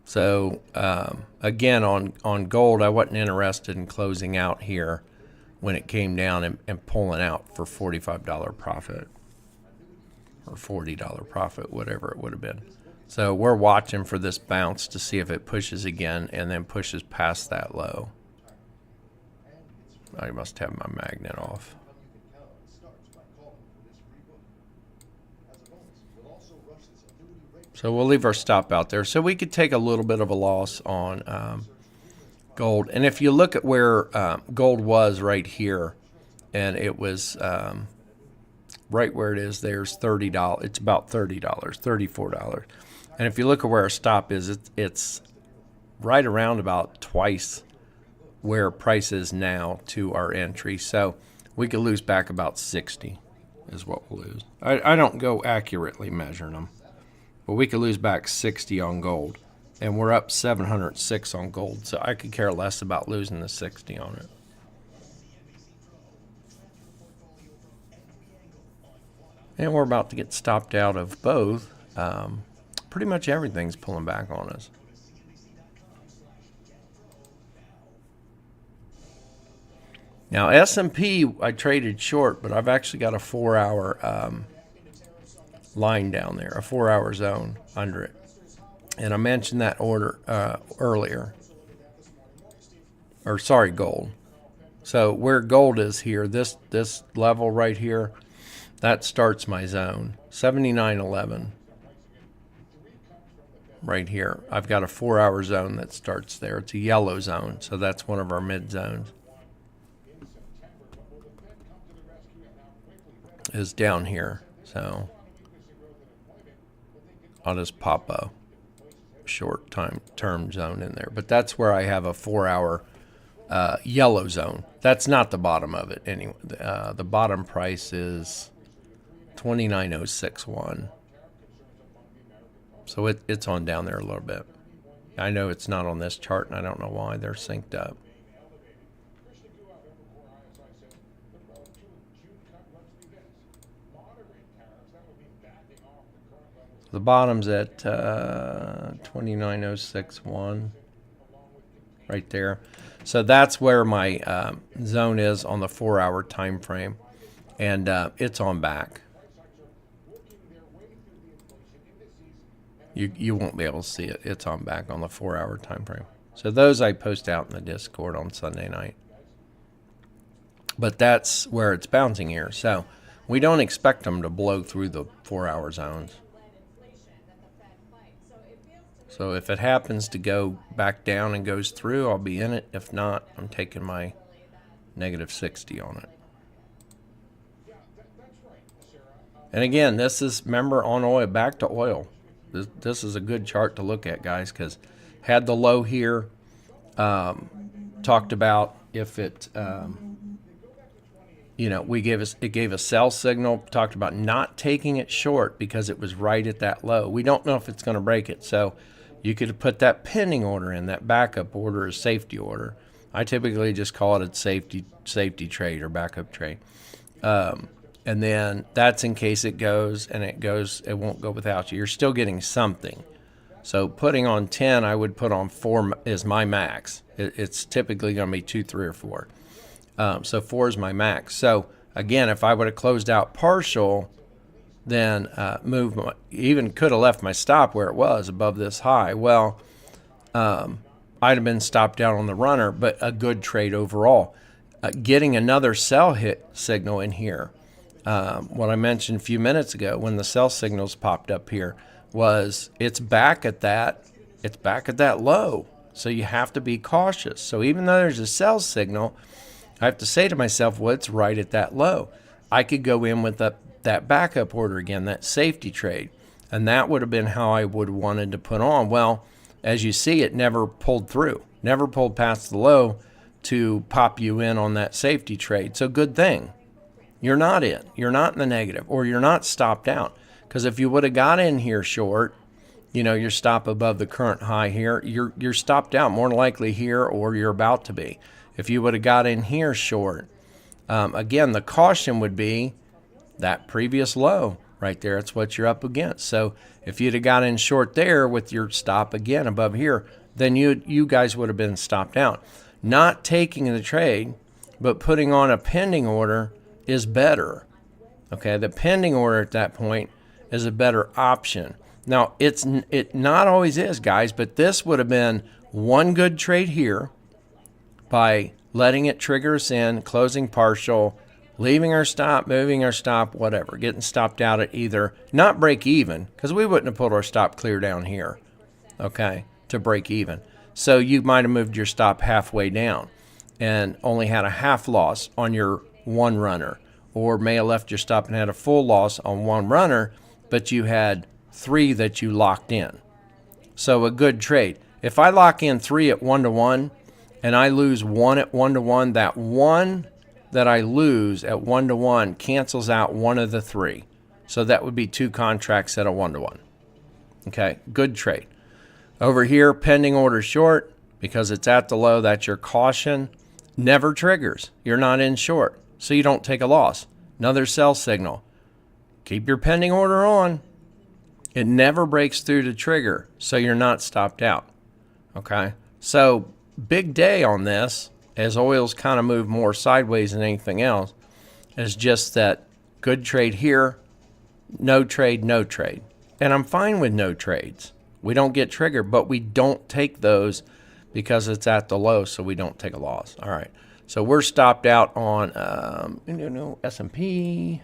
So again, on gold, I wasn't interested in closing out here when it came down and pulling out for $45 profit or $40 profit, whatever it would have been. So we're watching for this bounce to see if it pushes again and then pushes past that low. I must have my magnet off. So we'll leave our stop out there. So we could take a little bit of a loss on gold. And if you look at where gold was right here, and it was right where it is, there's $30. It's about $30, $34. And if you look at where our stop is, it's right around about twice where price is now to our entry. So we could lose back about 60 is what we'll lose. I don't go accurately measuring them, but we could lose back 60 on gold. And we're up 706 on gold, so I could care less about losing the 60 on it. And we're about to get stopped out of both. Pretty much everything's pulling back on us. Now, S&P, I traded short, but I've actually got a 4-hour line down there, a 4-hour zone under it. And I mentioned that order earlier. Gold. So where gold is here, this level right here, that starts my zone, 79.11. Right here, I've got a 4-hour zone that starts there. It's a yellow zone, so that's one of our mid zones. Is down here, so I'll just pop a short term zone in there. But that's where I have a 4-hour yellow zone. That's not the bottom of it anyway. The bottom price is 29.061. So it's on down there a little bit. I know it's not on this chart, and I don't know why. They're synced up. The bottom's at 29.061 right there. So that's where my zone is on the 4-hour time frame, and it's on back. you won't be able to see it. It's on back on the 4-hour time frame. So those I post out in the Discord on Sunday night. But that's where it's bouncing here. So we don't expect them to blow through the 4-hour zones. So if it happens to go back down and goes through, I'll be in it. If not, I'm taking my -60 on it. And again, this is, remember, on oil, back to oil. This is a good chart to look at, guys, because had the low here, talked about if it, it gave a sell signal, talked about not taking it short because it was right at that low. We don't know if it's going to break it. So you could put that pending order in, that backup order, a safety order. I typically just call it a safety trade or backup trade. And then that's in case it goes, and it won't go without you. You're still getting something. So putting on 10, I would put on 4 is my max. It's typically going to be 2, 3, or 4. So 4 is my max. So again, if I would have closed out partial, then even could have left my stop where it was above this high. Well, I'd have been stopped out on the runner, but a good trade overall. Getting another sell hit signal in here. What I mentioned a few minutes ago when the sell signals popped up here was it's back at that low. So you have to be cautious. So even though there's a sell signal, I have to say to myself, well, it's right at that low. I could go in with that backup order again, that safety trade. And that would have been how I would have wanted to put on. Well, as you see, it never pulled through, never pulled past the low to pop you in on that safety trade. So good thing. You're not in. You're not in the negative, or you're not stopped out. Because if you would have got in here short, your stop above the current high here, you're stopped out more than likely here, or you're about to be. If you would have got in here short, again, the caution would be that previous low right there. It's what you're up against. So if you'd have got in short there with your stop again above here, then you guys would have been stopped out. Not taking the trade, but putting on a pending order is better. Okay, the pending order at that point is a better option. Now, it not always is, guys, but this would have been one good trade here by letting it trigger us in, closing partial, leaving our stop, moving our stop, whatever, getting stopped out at either, not break even, because we wouldn't have pulled our stop clear down here, okay, to break even. So you might have moved your stop halfway down and only had a half loss on your one runner, or may have left your stop and had a full loss on one runner, but you had 3 that you locked in. So a good trade. If I lock in 3 at 1-to-1 and I lose 1 at 1-to-1, that 1 that I lose at 1-to-1 cancels out 1 of the 3. So that would be 2 contracts at a 1-to-1. Okay, good trade. Over here, pending order short, because it's at the low, that's your caution. Never triggers. You're not in short, so you don't take a loss. Another sell signal. Keep your pending order on. It never breaks through to trigger, so you're not stopped out. Okay? So big day on this, as oil's kind of moved more sideways than anything else, is just that good trade here, no trade, no trade. And I'm fine with no trades. We don't get triggered, but we don't take those because it's at the low, so we don't take a loss. All right. So we're stopped out on S&P.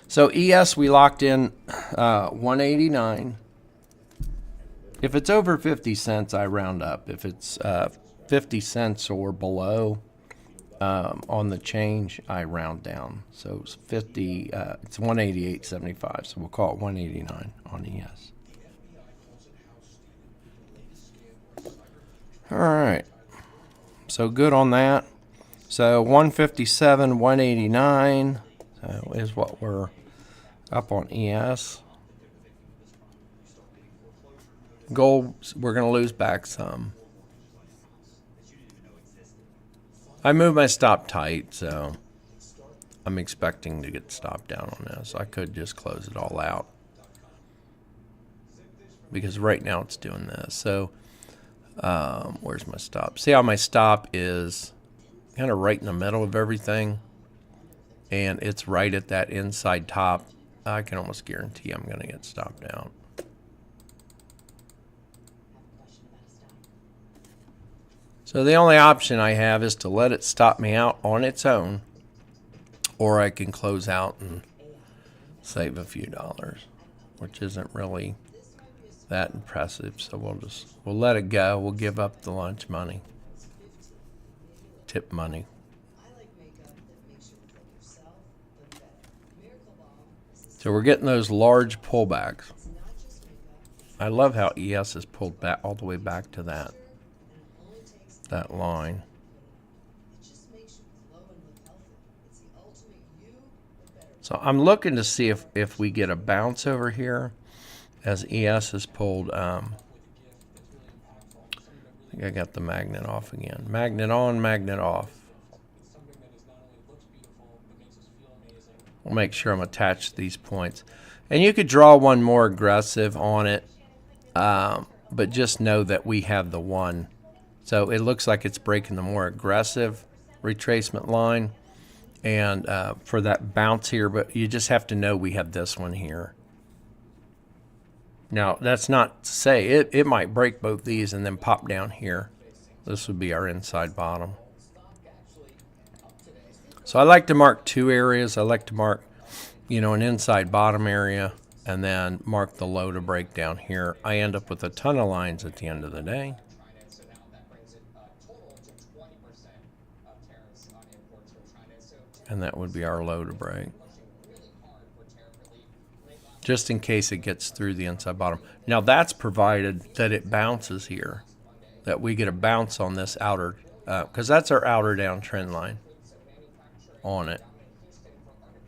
So ES, we locked in 189. If it's over 50 cents, I round up. If it's 50 cents or below on the change, I round down. So it's 50. It's 188.75. So we'll call it 189 on ES. All right. So good on that. So 157, 189 is what we're up on ES. Gold, we're going to lose back some. I moved my stop tight, so I'm expecting to get stopped down on this. I could just close it all out because right now it's doing this. So where's my stop? See how my stop is kind of right in the middle of everything, and it's right at that inside top I can almost guarantee I'm going to get stopped out. So the only option I have is to let it stop me out on its own, or I can close out and save a few dollars, which isn't really that impressive. So we'll let it go. We'll give up the lunch money, tip money. So we're getting those large pullbacks. I love how ES is pulled back all the way back to that line. So I'm looking to see if we get a bounce over here as ES is pulled. I think I got the magnet off again. Magnet on, magnet off. We'll make sure I'm attached to these points. And you could draw one more aggressive on it, but just know that we have the one. So it looks like it's breaking the more aggressive retracement line and for that bounce here, but you just have to know we have this one here. Now, that's not to say it might break both these and then pop down here. This would be our inside bottom. So I like to mark two areas. I like to mark, an inside bottom area and then mark the low to break down here. I end up with a ton of lines at the end of the day. And that would be our low to break. Just in case it gets through the inside bottom. Now that's provided that it bounces here. That we get a bounce on this outer, because that's our outer down trend line on it.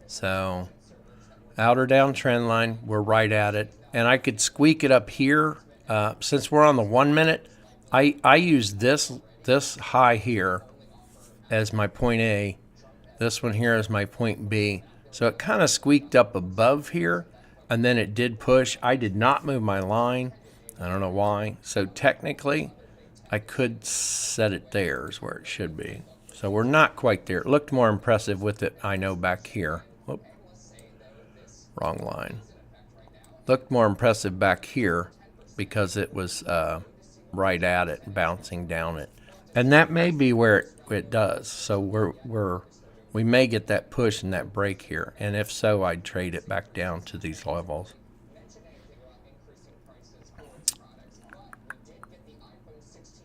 So outer down trend line, we're right at it. And I could squeak it up here. Since we're on the 1 minute, I use this high here as my point A. This one here is my point B. So it kind of squeaked up above here, and then it did push. I did not move my line. I don't know why. So technically, I could set it there is where it should be. So we're not quite there. It looked more impressive with it, I know, back here. Whoop. Wrong line. Looked more impressive back here because it was right at it, bouncing down it. And that may be where it does. So we may get that push and that break here. And if so, I'd trade it back down to these levels.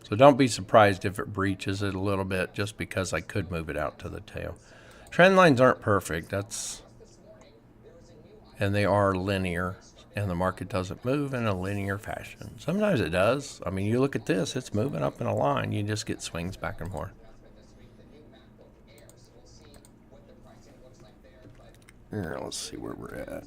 So don't be surprised if it breaches it a little bit just because I could move it out to the tail. Trend lines aren't perfect. And they are linear. And the market doesn't move in a linear fashion. Sometimes it does. I mean, you look at this, it's moving up in a line. You just get swings back and forth. Here, let's see where we're at. All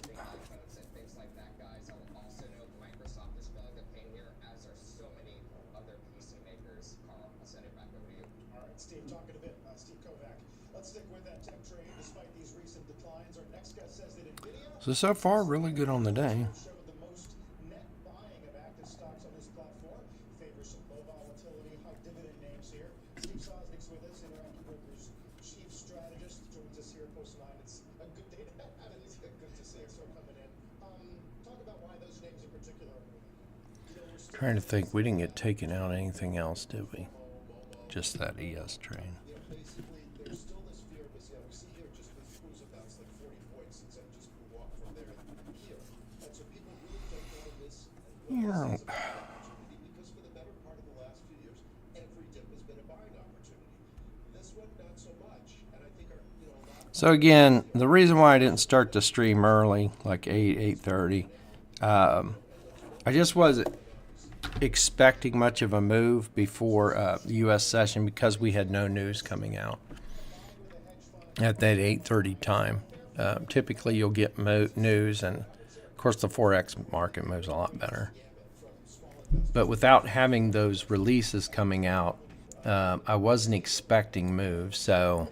right, Steve, talking a bit. Steve Kovac. Let's stick with that tech trade despite these recent declines. Our next guest says that Nvidia So far, really good on the day. showed the most net buying of active stocks on this platform. Favors some low volatility, high dividend names here. Steve Sosnick's with us, Interactive Brokers chief strategist, joins us here post 9. It's a good day to have it. It's good to see it so coming in. Talk about why those names in particular are moving. Trying to think, we didn't get taken out anything else, did we? Just that ES train. Basically, there's still this fear of this. We see here just the screws have bounced like 40 points since I just blew off from there here. And so people really don't know this. Yeah. Because for the better part of the last few years, every dip has been a buying opportunity. This one, not so much. And I think So again, the reason why I didn't start the stream early, like 8:30, I just wasn't expecting much of a move before the U.S. session because we had no news coming out at that 8:30 time. Typically, you'll get news, and of course, the Forex market moves a lot better. But without having those releases coming out, I wasn't expecting moves, so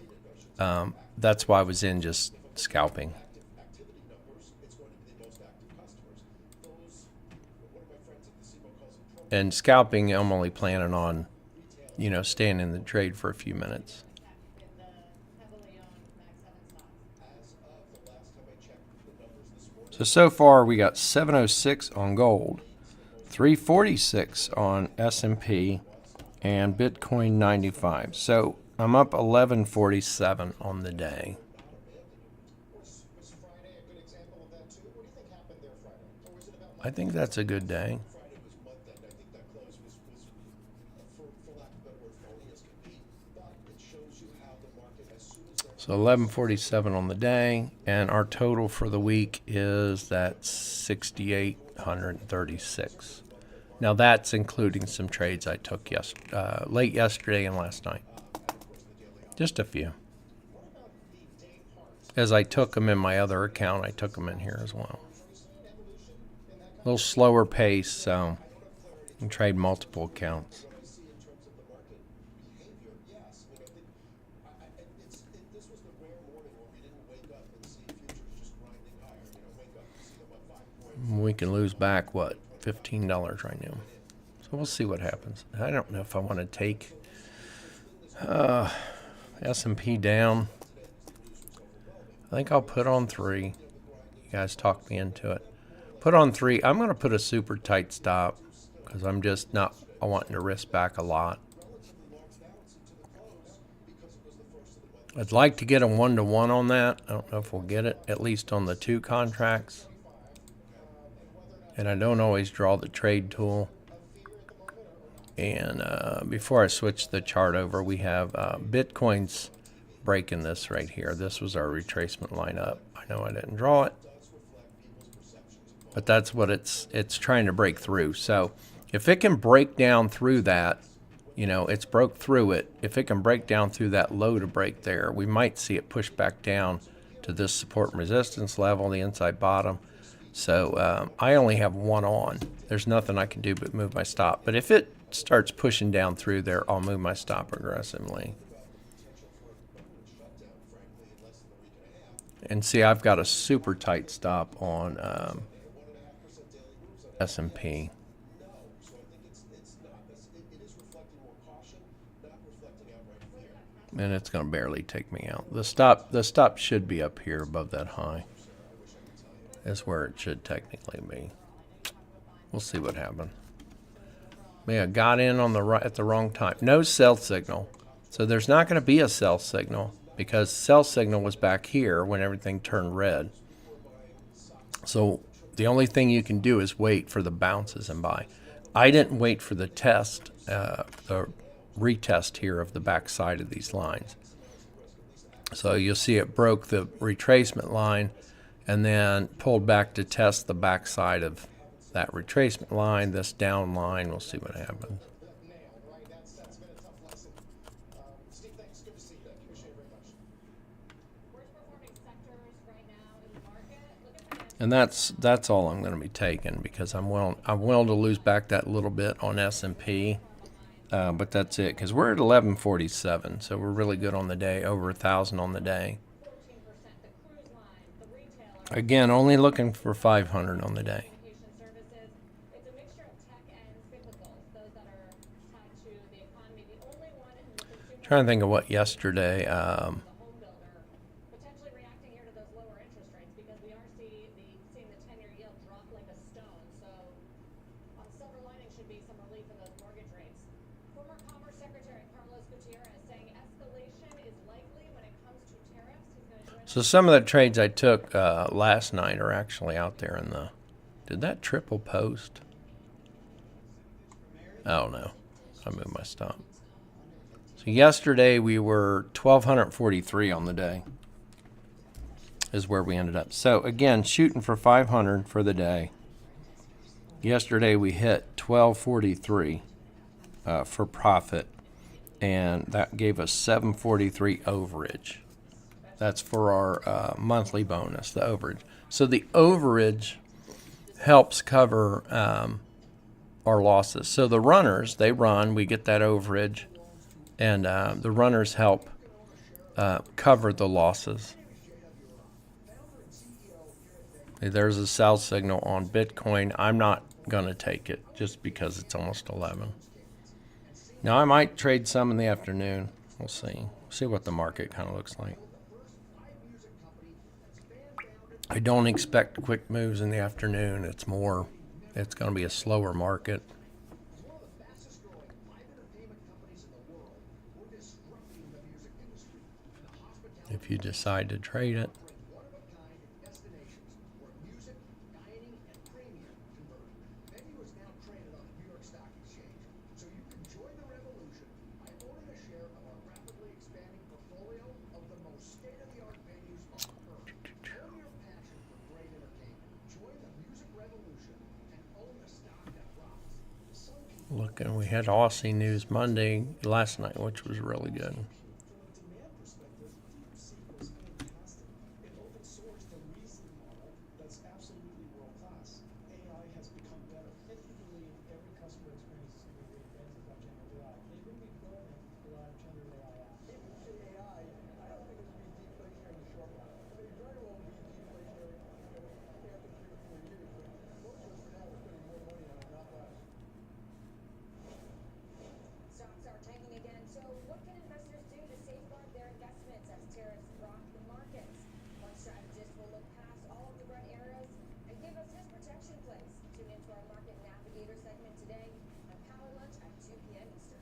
that's why I was in just scalping. And scalping, I'm only planning on, staying in the trade for a few minutes. So far we got 706 on gold, 346 on S&P, and Bitcoin 95. So I'm up 1147 on the day. Was Friday a good example of that too? What do you think happened there Friday? Or was it about I think that's a good day. Friday was month end. I think that close was for lack of a better word, phony as can be. But it shows you how the market, as soon as they're So 1147 on the day, and our total for the week is that 6,836. Now that's including some trades I took late yesterday and last night. Just a few. As I took them in my other account, I took them in here as well. A little slower pace, so you can trade multiple accounts. this was the rare morning where we didn't wake up and see futures just grinding higher. Wake up and see them up 5 points. We can lose back, what, $15 right now. So we'll see what happens. I don't know if I want to take S&P down. I think I'll put on 3. You guys talked me into it. Put on 3. I'm going to put a super tight stop because I'm just not wanting to risk back a lot. I'd like to get a 1-to-1 on that. I don't know if we'll get it, at least on the 2 contracts. And I don't always draw the trade tool. And before I switch the chart over, we have Bitcoin's breaking this right here. This was our retracement line up. I know I didn't draw it, but that's what it's trying to break through. So if it can break down through that, it's broke through it. If it can break down through that low to break there, we might see it push back down to this support and resistance level, the inside bottom. So I only have 1 on. There's nothing I can do but move my stop. But if it starts pushing down through there, I'll move my stop aggressively. And see, I've got a super tight stop on S&P. And it's going to barely take me out. The stop should be up here above that high. That's where it should technically be. We'll see what happens. Yeah, got in on at the wrong time. No sell signal. So there's not going to be a sell signal because sell signal was back here when everything turned red. So the only thing you can do is wait for the bounces and buy. I didn't wait for the test, the retest here of the back side of these lines. So you'll see it broke the retracement line and then pulled back to test the back side of that retracement line, this down line. We'll see what happens. That's been a tough lesson. Steve, thanks. Good to see you. Appreciate it very much. Worst performing sectors right now in the market. And that's all I'm going to be taking because I'm willing to lose back that little bit on S&P. But that's it because we're at 1147, so we're really good on the day, over 1,000 on the day. 14%, the cruise line, the retailer, Again, only looking for 500 on the day. communication services. It's a mixture of tech and cyclicals, those that are tied to the economy. The only one in the consumer Trying to think of what yesterday. the home builder potentially reacting here to those lower interest rates because we are seeing the 10-year yield drop like a stone. So on silver lining should be some relief in those mortgage rates. Former Commerce Secretary Carlos Gutierrez saying escalation is likely when it comes to tariffs. He's going to join So some of the trades I took last night are actually out there in the. Did that triple post? Oh no, I moved my stop. So yesterday we were 1,243 on the day. Is where we ended up. So again, shooting for 500 for the day. Yesterday we hit 1,243 for profit, and that gave us 743 overage. That's for our monthly bonus, the overage. So the overage helps cover our losses. So the runners, they run, we get that overage, and the runners help cover the losses. There's a sell signal on Bitcoin. I'm not going to take it just because it's almost 11. Now, I might trade some in the afternoon. We'll see. See what the market kind of looks like. I don't expect quick moves in the afternoon. It's going to be a slower market. As one of the fastest growing live entertainment companies in the world, we're disrupting the music industry and the hospitality If you decide to trade it. offering one-of-a-kind destinations where music, dining, and premium converge. Venue is now traded on the New York Stock Exchange, so you can join the revolution by owning a share of our rapidly expanding portfolio of the most state-of-the-art venues on earth. Own your passion for great entertainment. Join the music revolution and own the stock that rocks. Some people Looking, we had Aussie News Monday last night, which was really good. From a demand perspective, DeepSeek was fantastic. It open sourced a reasoning model that's absolutely world class. AI has become better. If you believe every customer experience is going to be reinvented by generative AI, they will be building a lot of generative AI apps. If you say AI, I don't think it's going to be deflationary in the short run. I mean, it very well will be deflationary, after 3 or 4 years, but most of us for now are spending more money on it, not less. Stocks are tanking again, so what can investors do to safeguard their investments as tariffs rock the markets? One strategist will look past all of the red arrows and give us his protection plays. Tune into our Market Navigator segment today on Power Lunch at 2 p.m. Eastern.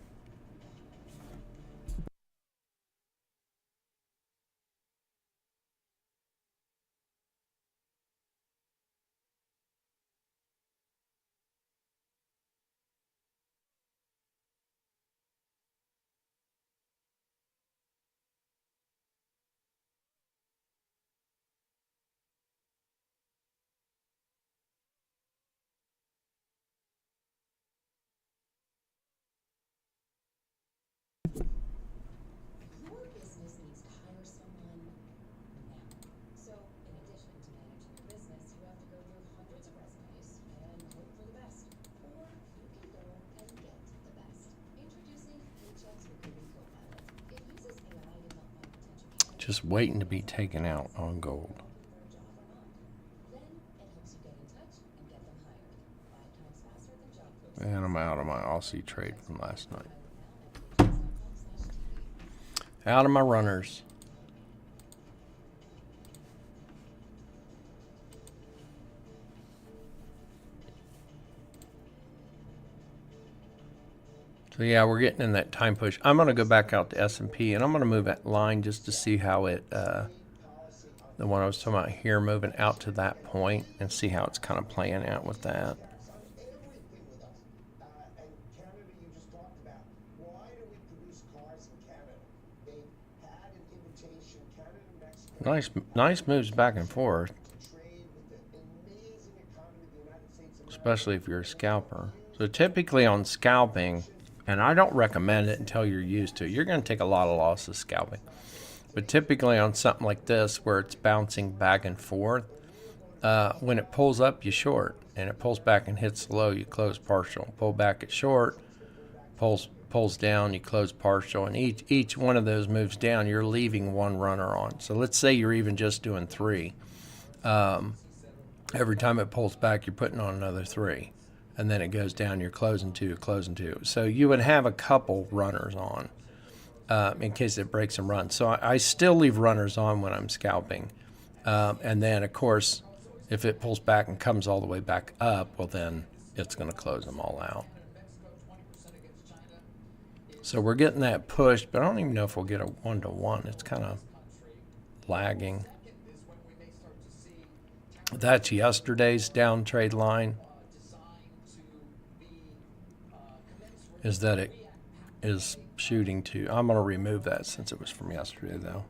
Your business needs to hire someone now. So, in addition to managing your business, you have to go through hundreds of resumes and hope for the best. Or you can go and get the best. Introducing Paychex Recruiting Copilot. It uses AI to help find potential candidates. Just waiting to be taken out on gold. Looking for a job or not. Then it helps you get in touch and get them hired. 5 times faster than job postings. And I'm out of my Aussie trade from last night. Now at paychex.com/TV. Out of my runners. So yeah, we're getting in that time push. I'm going to go back out to S&P, and I'm going to move that line just to see how it, the one I was talking about here, moving out to that point and see how it's kind of playing out with that. On everything with us. And Canada, you just talked about. Why do we produce cars in Canada? They've had an invitation, Canada and Mexico. Nice moves back and forth, To trade with the amazing economy of the United States of America. especially if you're a scalper. So typically on scalping, and I don't recommend it until you're used to it. You're going to take a lot of losses scalping. But typically on something like this where it's bouncing back and forth, when it pulls up, you short. And it pulls back and hits low, you close partial. Pull back at short, pulls down, you close partial. And each one of those moves down, you're leaving one runner on. So let's say you're even just doing 3. Every time it pulls back, you're putting on another 3. And then it goes down, you're closing 2, closing 2. So you would have a couple runners on in case it breaks and runs. So I still leave runners on when I'm scalping. And then, of course, if it pulls back and comes all the way back up, well, then it's going to close them all out. So we're getting that push, but I don't even know if we'll get a 1-to-1. It's kind of lagging. That's yesterday's down trade line. Is that it is shooting to. I'm going to remove that since it was from yesterday, though.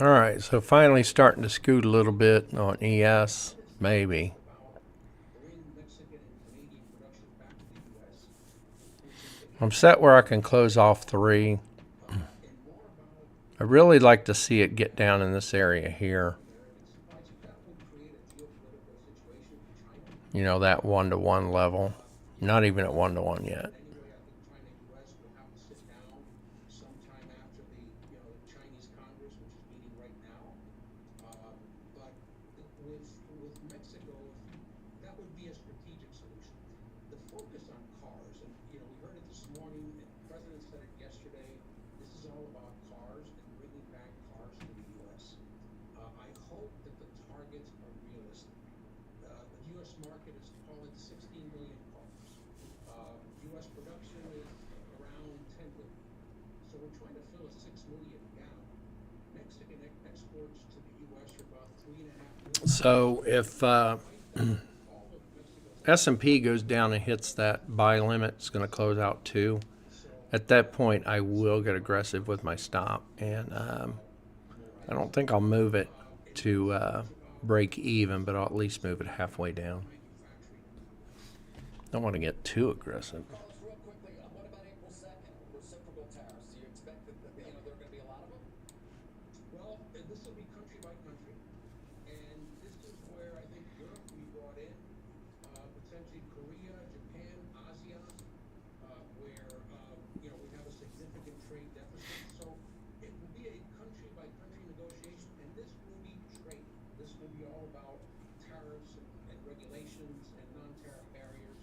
All right, so finally starting to scoot a little bit on ES, maybe. I'm set where I can close off 3. I really like to see it get down in this area here. You know, that 1-to-1 level. Not even at 1-to-1 yet. So if S&P goes down and hits that buy limit, it's going to close out 2. At that point, I will get aggressive with my stop, and I don't think I'll move it to break even, but I'll at least move it halfway down. Don't want to get too aggressive. Real quickly, what about April 2nd? Reciprocal tariffs. Do you expect that there are going to be a lot of them? Well, this will be country by country. And this is where I think Europe will be brought in, potentially Korea, Japan, ASEAN, where, we have a significant trade deficit. So it will be a country by country negotiation, and this will be trade. This will be all about tariffs and regulations and non-tariff barriers.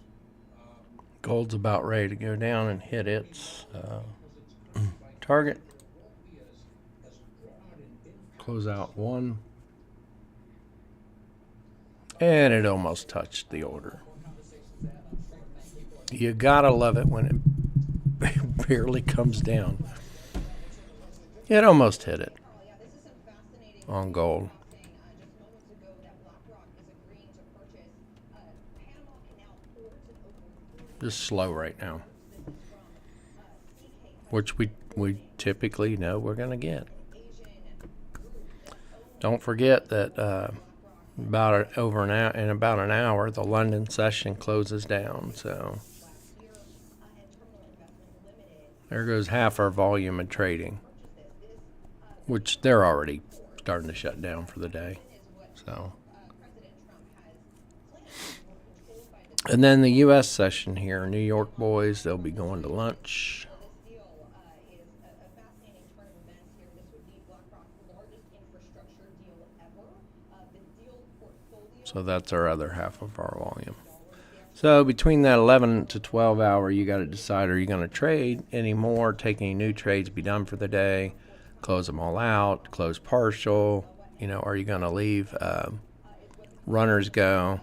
Gold's about ready to go down and hit its target. Close out 1. And it almost touched the order. You gotta love it when it barely comes down. It almost hit it on gold. Just slow right now, which we typically know we're going to get. Don't forget that in about an hour, the London session closes down. So there goes half our volume of trading, which they're already starting to shut down for the day. So. And then the U.S. session here, New York boys, they'll be going to lunch. So that's our other half of our volume. So between that 11 to 12 hour, you got to decide, are you going to trade anymore, take any new trades, be done for the day, close them all out, close partial, are you going to leave runners go?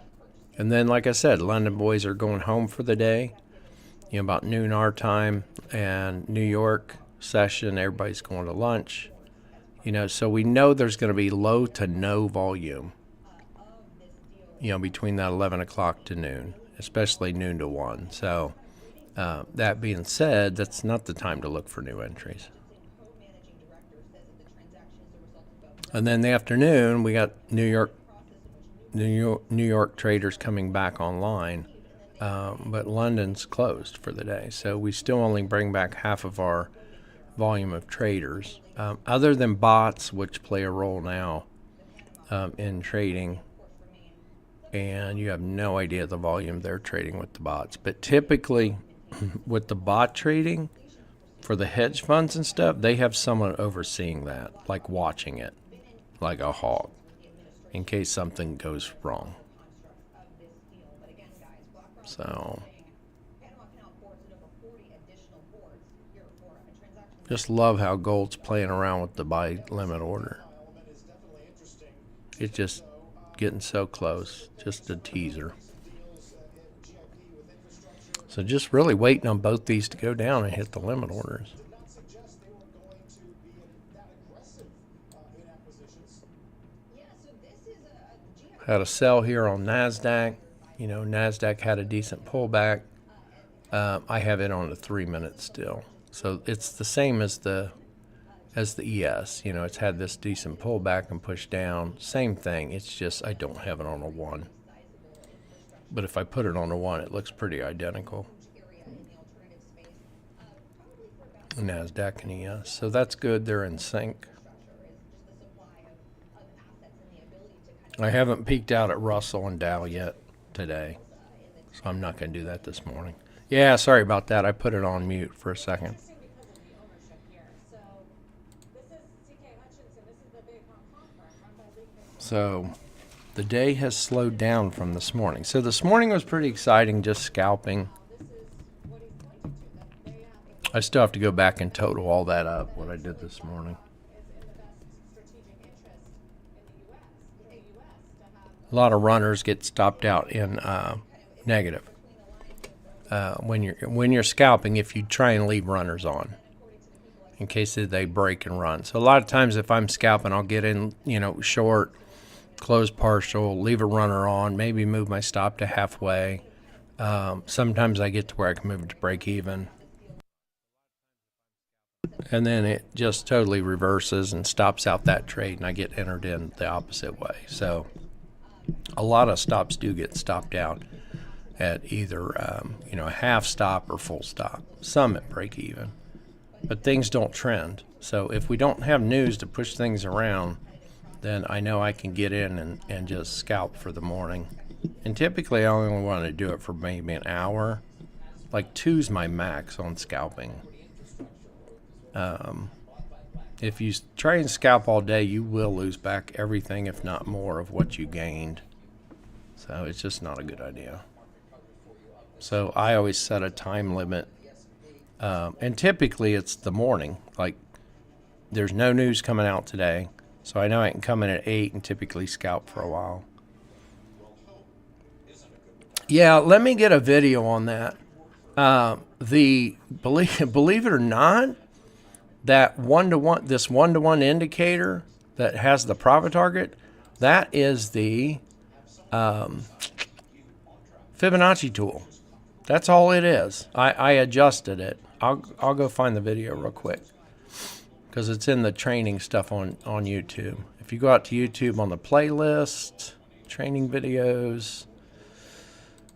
And then, like I said, London boys are going home for the day, about noon our time, and New York session, everybody's going to lunch. So we know there's going to be low to no volume, between that 11 o'clock to noon, especially noon to 1. So that being said, that's not the time to look for new entries. And then the afternoon, we got New York traders coming back online, but London's closed for the day. So we still only bring back half of our volume of traders, other than bots, which play a role now in trading. And you have no idea the volume they're trading with the bots. But typically, with the bot trading, for the hedge funds and stuff, they have someone overseeing that, like watching it, like a hawk, in case something goes wrong. So, just love how gold's playing around with the buy limit order. It's just getting so close, just a teaser. So just really waiting on both these to go down and hit the limit orders. Had a sell here on Nasdaq. Nasdaq had a decent pullback. I have it on the 3 minute still. So it's the same as the as the ES. You know, it's had this decent pullback and push down. Same thing. It's just I don't have it on a 1. But if I put it on a 1, it looks pretty identical. Nasdaq and ES. So that's good. They're in sync. I haven't peeked out at Russell and Dow yet today, so I'm not going to do that this morning. Yeah, sorry about that. I put it on mute for a second. So the day has slowed down from this morning. So this morning was pretty exciting, just scalping. I still have to go back and total all that up, what I did this morning. A lot of runners get stopped out in negative. When you're scalping, if you try and leave runners on in case they break and run. So a lot of times if I'm scalping, I'll get in, short, close partial, leave a runner on, maybe move my stop to halfway. Sometimes I get to where I can move it to break even. And then it just totally reverses and stops out that trade, and I get entered in the opposite way. So a lot of stops do get stopped out at either a half stop or full stop, some at break even. But things don't trend. So if we don't have news to push things around, then I know I can get in and just scalp for the morning. And typically I only want to do it for maybe an hour. Like 2's my max on scalping. If you try and scalp all day, you will lose back everything, if not more, of what you gained. So it's just not a good idea. So I always set a time limit. And typically it's the morning. Like there's no news coming out today. So I know I can come in at 8 and typically scalp for a while. Yeah, let me get a video on that. Believe it or not, that this one-to-one indicator that has the profit target, that is the Fibonacci tool. That's all it is. I adjusted it. I'll go find the video real quick because it's in the training stuff on YouTube. If you go out to YouTube on the playlist, training videos,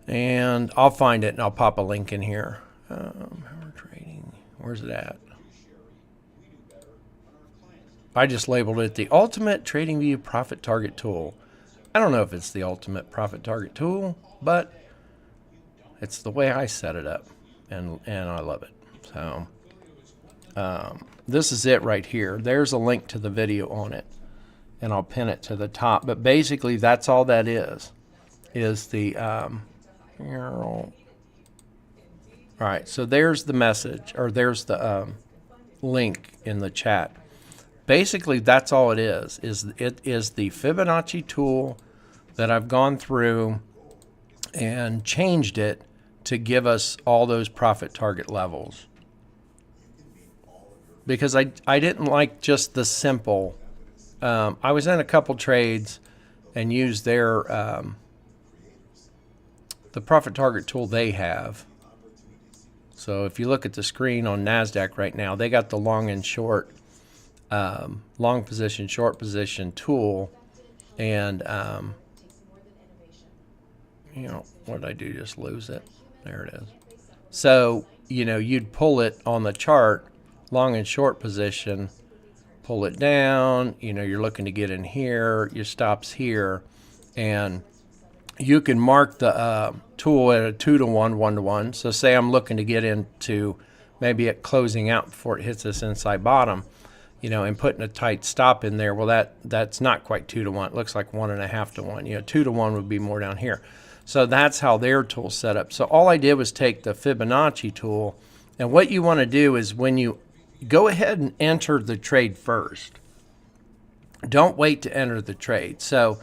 and I'll find it and I'll pop a link in here. Power trading, where's it at? I just labeled it the Ultimate Trading View Profit Target Tool. I don't know if it's the Ultimate Profit Target Tool, but it's the way I set it up, and I love it. So this is it right here. There's a link to the video on it, and I'll pin it to the top. But basically, that's all that is the all right. So there's the message, or there's the link in the chat. Basically, that's all it is. It is the Fibonacci tool that I've gone through and changed it to give us all those profit target levels. Because I didn't like just the simple. I was in a couple trades and used their the profit target tool they have. So if you look at the screen on Nasdaq right now, they got the long and short. Long position, short position tool, and what did I do? Just lose it. There it is. So you'd pull it on the chart, long and short position, pull it down. You're looking to get in here. Your stop's here, and you can mark the tool at a 2-to-1, 1-to-1. So say I'm looking to get into maybe at closing out before it hits this inside bottom. And putting a tight stop in there, well, that's not quite 2-to-1. It looks like 1.5-to-1. 2-to-1 would be more down here. So that's how their tool's set up. So all I did was take the Fibonacci tool, and what you want to do is when you go ahead and enter the trade first, don't wait to enter the trade. So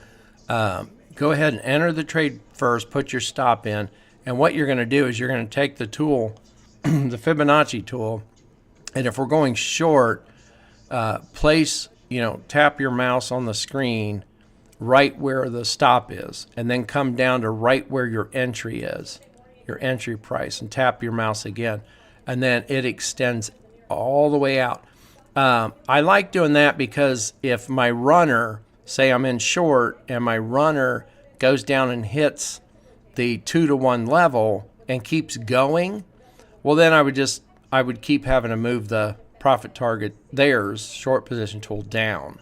go ahead and enter the trade first, put your stop in, and what you're going to do is you're going to take the tool, the Fibonacci tool, and if we're going short, place, tap your mouse on the screen right where the stop is, and then come down to right where your entry is, your entry price, and tap your mouse again, and then it extends all the way out. I like doing that because if my runner, say I'm in short, and my runner goes down and hits the 2-to-1 level and keeps going, well, then I would keep having to move the profit target, theirs short position tool, down.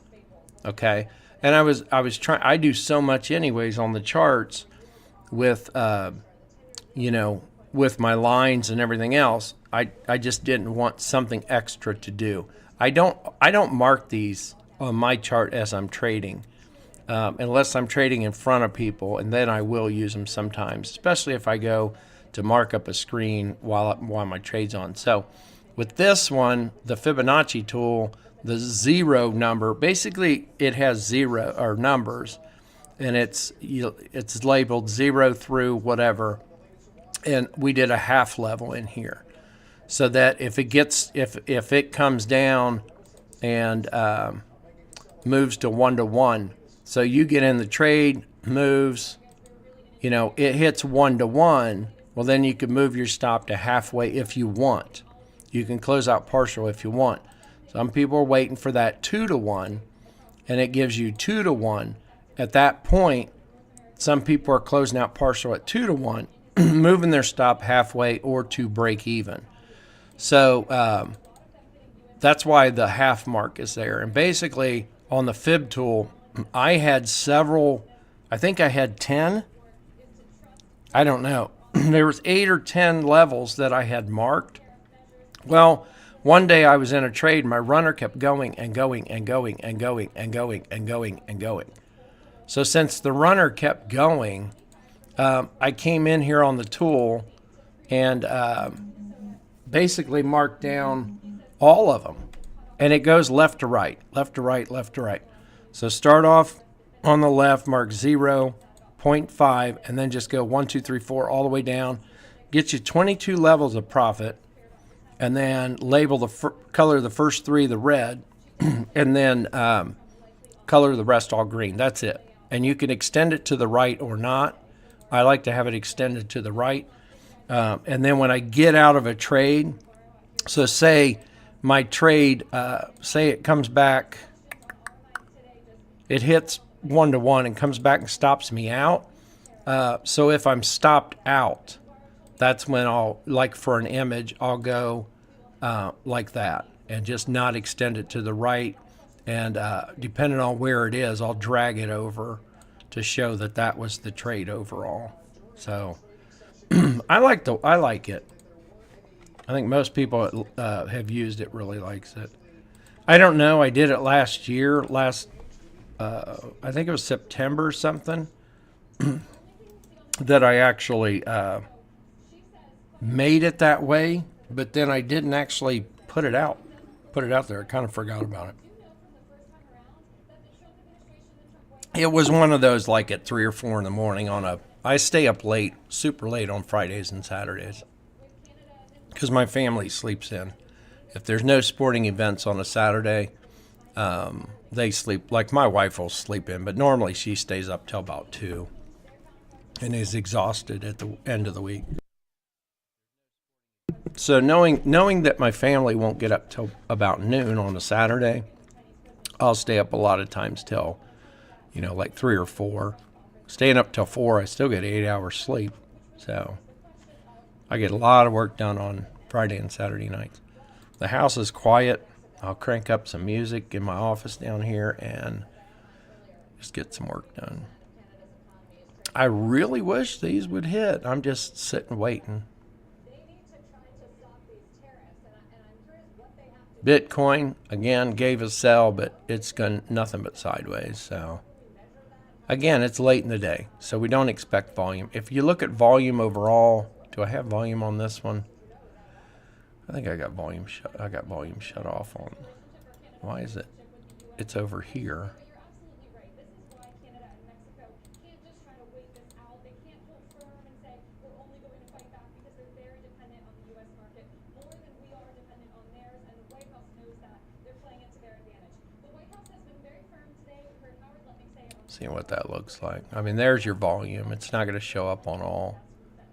Okay, and I was trying. I do so much anyways on the charts with with my lines and everything else. I just didn't want something extra to do. I don't mark these on my chart as I'm trading, unless I'm trading in front of people, and then I will use them sometimes, especially if I go to mark up a screen while my trade's on. So with this one, the Fibonacci tool, the 0 number, basically it has 0 or numbers, and it's labeled 0 through whatever, and we did a half level in here, so that if it comes down and moves to 1-to-1, so you get in the trade, moves, it hits 1-to-1, well, then you can move your stop to halfway if you want. You can close out partial if you want. Some people are waiting for that 2-to-1, and it gives you 2-to-1. At that point, some people are closing out partial at 2-to-1, moving their stop halfway or to break even. So that's why the half mark is there. And basically, on the fib tool, I had several, I think I had 10. I don't know. There was 8 or 10 levels that I had marked. Well, one day I was in a trade, my runner kept going and going and going and going and going and going and going. So since the runner kept going, I came in here on the tool and basically marked down all of them. And it goes left to right, left to right, left to right. So start off on the left, mark 0, 0.5, and then just go 1, 2, 3, 4 all the way down. Get you 22 levels of profit, and then label color the first 3 the red, and then color the rest all green. That's it. And you can extend it to the right or not. I like to have it extended to the right. And then when I get out of a trade, so say my trade, say it comes back, it hits 1-to-1 and comes back and stops me out. So if I'm stopped out, that's when I'll, like for an image, I'll go like that and just not extend it to the right. And depending on where it is, I'll drag it over to show that that was the trade overall. So I like it. I think most people have used it, really likes it. I don't know. I did it last year. I think it was September or something, that I actually made it that way, but then I didn't actually put it out there. I kind of forgot about it. It was one of those, like at 3 or 4 in the morning I stay up late, super late on Fridays and Saturdays, because my family sleeps in. If there's no sporting events on a Saturday, they sleep, like my wife will sleep in, but normally she stays up till about 2 and is exhausted at the end of the week. So knowing that my family won't get up till about noon on a Saturday, I'll stay up a lot of times till, like 3 or 4. Staying up till 4, I still get 8 hours sleep. So I get a lot of work done on Friday and Saturday nights. The house is quiet. I'll crank up some music in my office down here and just get some work done. I really wish these would hit. I'm just sitting waiting. Bitcoin, again, gave a sell, but it's gone nothing but sideways. So again, it's late in the day, so we don't expect volume. If you look at volume overall, do I have volume on this one? I think I got volume shut off on. Why is it? It's over here. See what that looks like. I mean, there's your volume. It's not going to show up on all.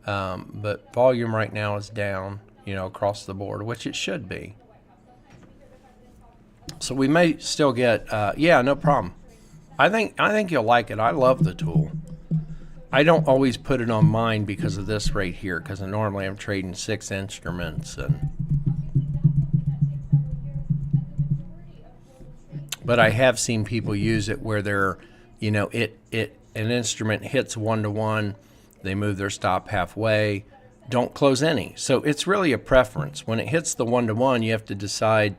But volume right now is down, across the board, which it should be. So we may still get, yeah, no problem. I think you'll like it. I love the tool. I don't always put it on mine because of this right here, because normally I'm trading 6 instruments, but I have seen people use it where they're, you know, an instrument hits 1-to-1, they move their stop halfway, don't close any. So it's really a preference. When it hits the 1-to-1, you have to decide,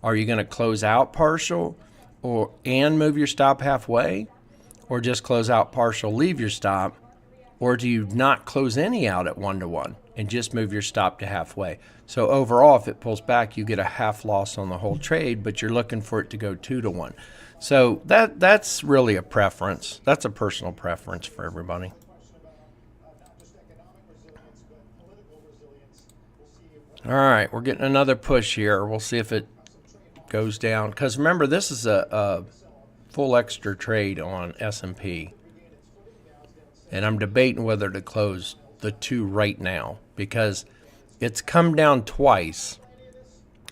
are you going to close out partial and move your stop halfway, or just close out partial, leave your stop, or do you not close any out at 1-to-1 and just move your stop to halfway? So overall, if it pulls back, you get a half loss on the whole trade, but you're looking for it to go 2-to-1. So that's really a preference. That's a personal preference for everybody. All right, we're getting another push here. We'll see if it goes down. Because remember, this is a full extra trade on S&P. And I'm debating whether to close the 2 right now, because it's come down twice.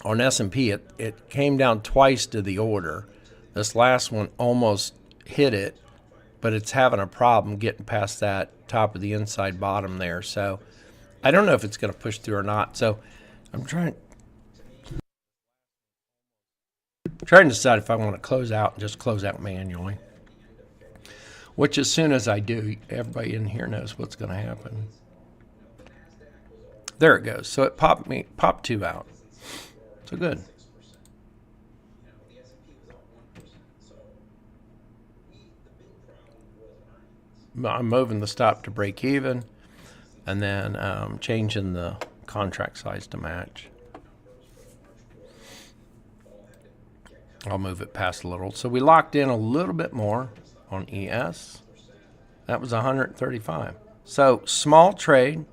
On S&P, it came down twice to the order. This last one almost hit it, but it's having a problem getting past that top of the inside bottom there. So I don't know if it's going to push through or not. So I'm trying to decide if I want to close out and just close out manually. Which, as soon as I do, everybody in here knows what's going to happen. There it goes. So it popped 2 out. So good. I'm moving the stop to break even, and then changing the contract size to match. I'll move it past a little. So we locked in a little bit more on ES. That was 135. So small trade.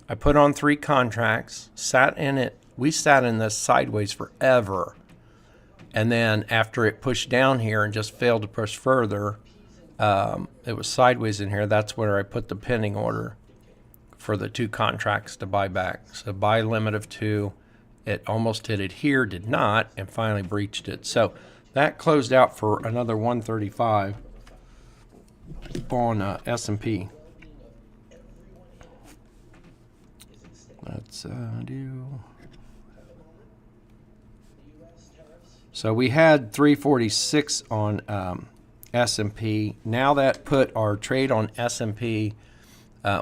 I put on 3 contracts, sat in it. We sat in this sideways forever. And then after it pushed down here and just failed to push further, it was sideways in here. That's where I put the pending order for the 2 contracts to buy back. So buy limit of 2. It almost hit it here, did not, and finally breached it. So that closed out for another 135 on S&P. Let's do. So we had 346 on S&P. Now that put our trade on S&P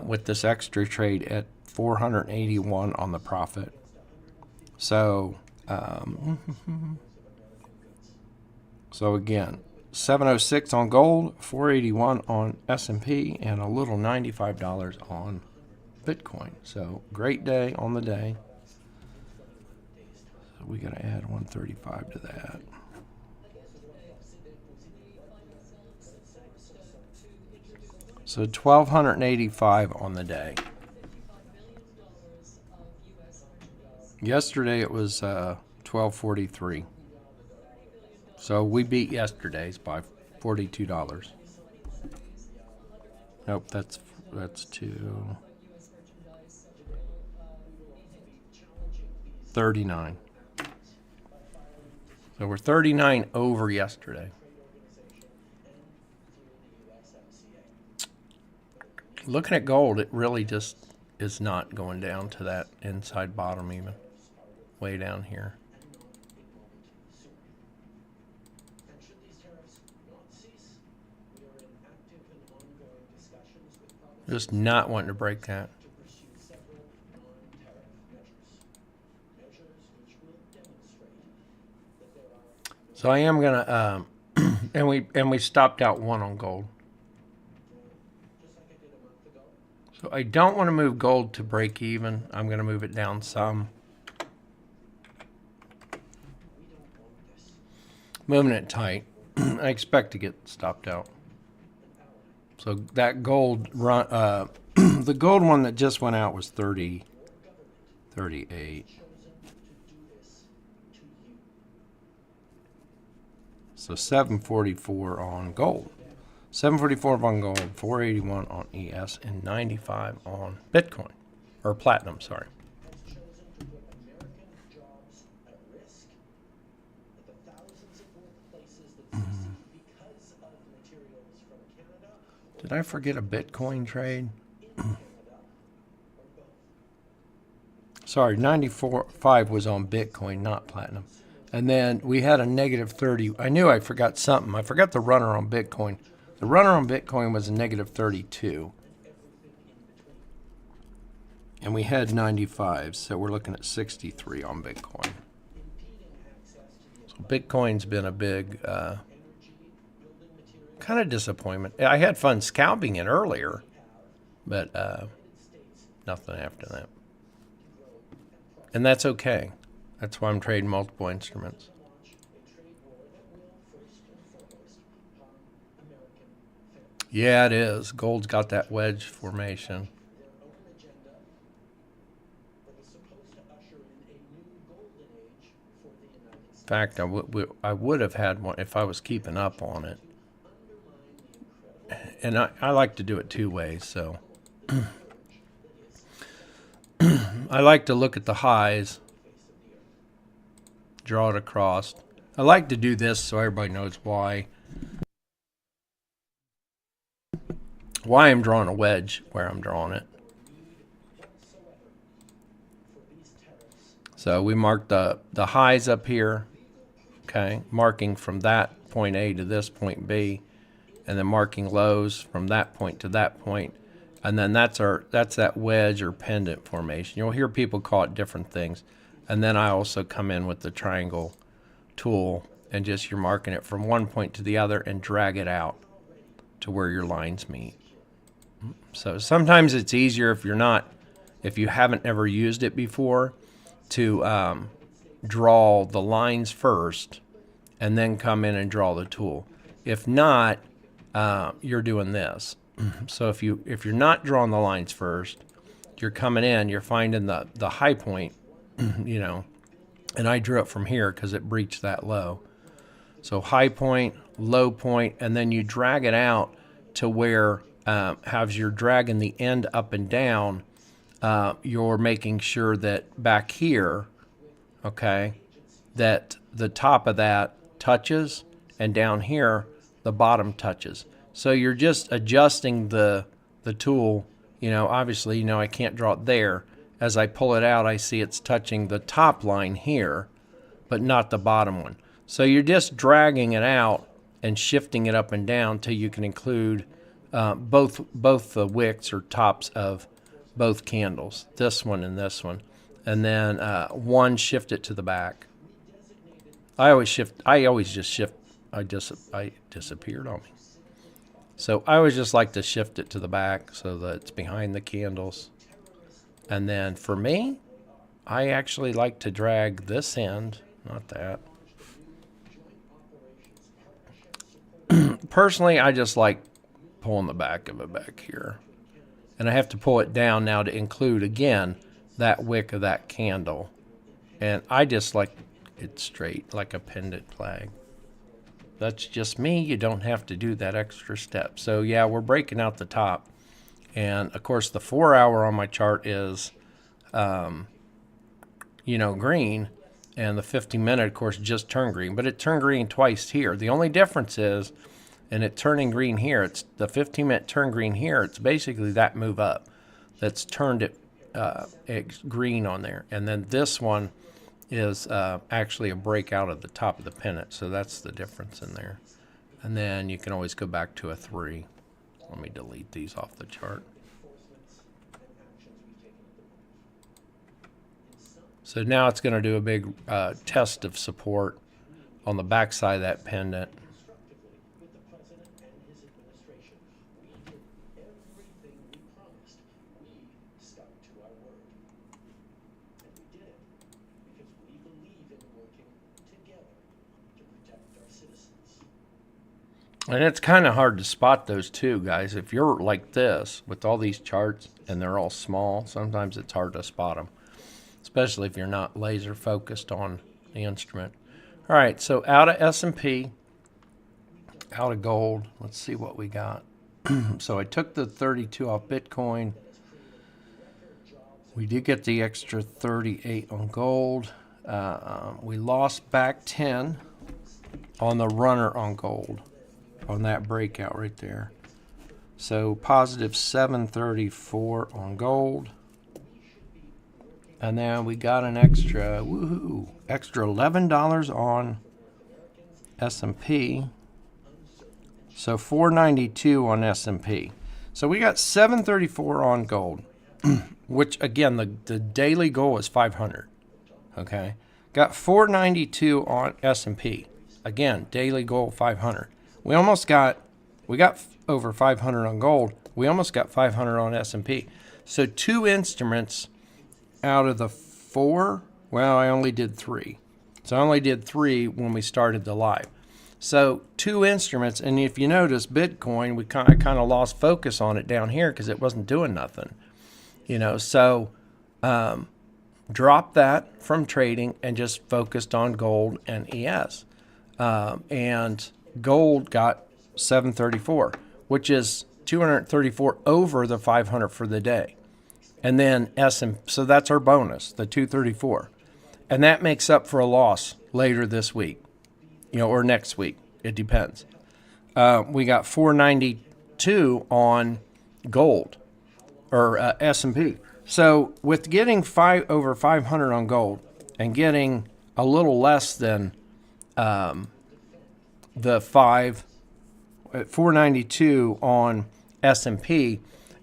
with this extra trade at 481 on the profit. So, so again, 706 on gold, 481 on S&P, and a little $95 on Bitcoin. So great day on the day. So we got to add 135 to that. So 1,285 on the day. Yesterday it was 1243. So we beat yesterday's by $42. Nope, that's 239. So we're 39 over yesterday. Looking at gold, it really just is not going down to that inside bottom even. Way down here. Just not wanting to break that. So I am gonna and we stopped out 1 on gold. So I don't want to move gold to break even. I'm going to move it down some. Moving it tight. I expect to get stopped out. So that gold run, the gold one that just went out was 30, 38. So 744 on gold. 744 on gold, 481 on ES, and 95 on Bitcoin. Or platinum, sorry. Did I forget a Bitcoin trade? Sorry, 94.5 was on Bitcoin, not platinum. And then we had a negative 30. I knew I forgot something. I forgot the runner on Bitcoin. The runner on Bitcoin was a negative 32. And we had 95, so we're looking at 63 on Bitcoin. So Bitcoin's been a big kind of disappointment. I had fun scalping it earlier, but nothing after that. And that's okay. That's why I'm trading multiple instruments. Yeah, it is. Gold's got that wedge formation. In fact, I would have had one if I was keeping up on it. And I like to do it two ways, so I like to look at the highs, draw it across. I like to do this so everybody knows why I'm drawing a wedge where I'm drawing it. So we marked the highs up here, okay, marking from that point A to this point B, and then marking lows from that point to that point. And then that's that wedge or pendant formation. You'll hear people call it different things. And then I also come in with the triangle tool and just you're marking it from one point to the other and drag it out to where your lines meet. So sometimes it's easier if you haven't ever used it before to draw the lines first and then come in and draw the tool. If not, you're doing this. So if you're not drawing the lines first, you're coming in, you're finding the high point, you know, and I drew it from here because it breached that low. So high point, low point, and then you drag it out to where as you're dragging the end up and down, you're making sure that back here, okay, that the top of that touches, and down here the bottom touches. So you're just adjusting the tool. You know, obviously, you know, I can't draw it there. As I pull it out, I see it's touching the top line here, but not the bottom one. So you're just dragging it out and shifting it up and down till you can include both the wicks or tops of both candles, this one and this one, and then one shift it to the back. I always just shift. I disappeared on me. So I always just like to shift it to the back so that it's behind the candles. And then for me, I actually like to drag this end, not that. Personally, I just like pulling the back of it back here. And I have to pull it down now to include, again, that wick of that candle. And I just like it straight, like a pendant flag. That's just me. You don't have to do that extra step. So yeah, we're breaking out the top. And of course the 4 hour on my chart is, you know, green. And the 50-minute, of course, just turned green. But it turned green twice here. The only difference is, and it turning green here, it's the 15-minute turn green here. It's basically that move up that's turned it green on there. And then this one is actually a breakout of the top of the pennant. So that's the difference in there. And then you can always go back to a 3. Let me delete these off the chart. So now it's going to do a big test of support on the back side of that pendant. And it's kind of hard to spot those too, guys. If you're like this with all these charts and they're all small, sometimes it's hard to spot them, especially if you're not laser focused on the instrument. All right, so out of S&P, out of gold, let's see what we got. So I took the 32 off Bitcoin. We did get the extra 38 on gold. We lost back 10 on the runner on gold, on that breakout right there. So positive 734 on gold. And then we got an extra, woohoo, extra $11 on S&P. So 492 on S&P. So we got 734 on gold, which again, the daily goal is 500. Okay. Got 492 on S&P. Again, daily goal 500. We got over 500 on gold. We almost got 500 on S&P. So 2 instruments out of the 4. Well, I only did 3. So I only did 3 when we started the live. So 2 instruments, and if you notice, Bitcoin, I kind of lost focus on it down here because it wasn't doing nothing. So dropped that from trading and just focused on gold and ES. And gold got 734, which is 234 over the 500 for the day. And then so that's our bonus, the 234. And that makes up for a loss later this week, or next week. It depends. We got 492 on gold or S&P. So with getting over 500 on gold and getting a little less than the 492 on S&P,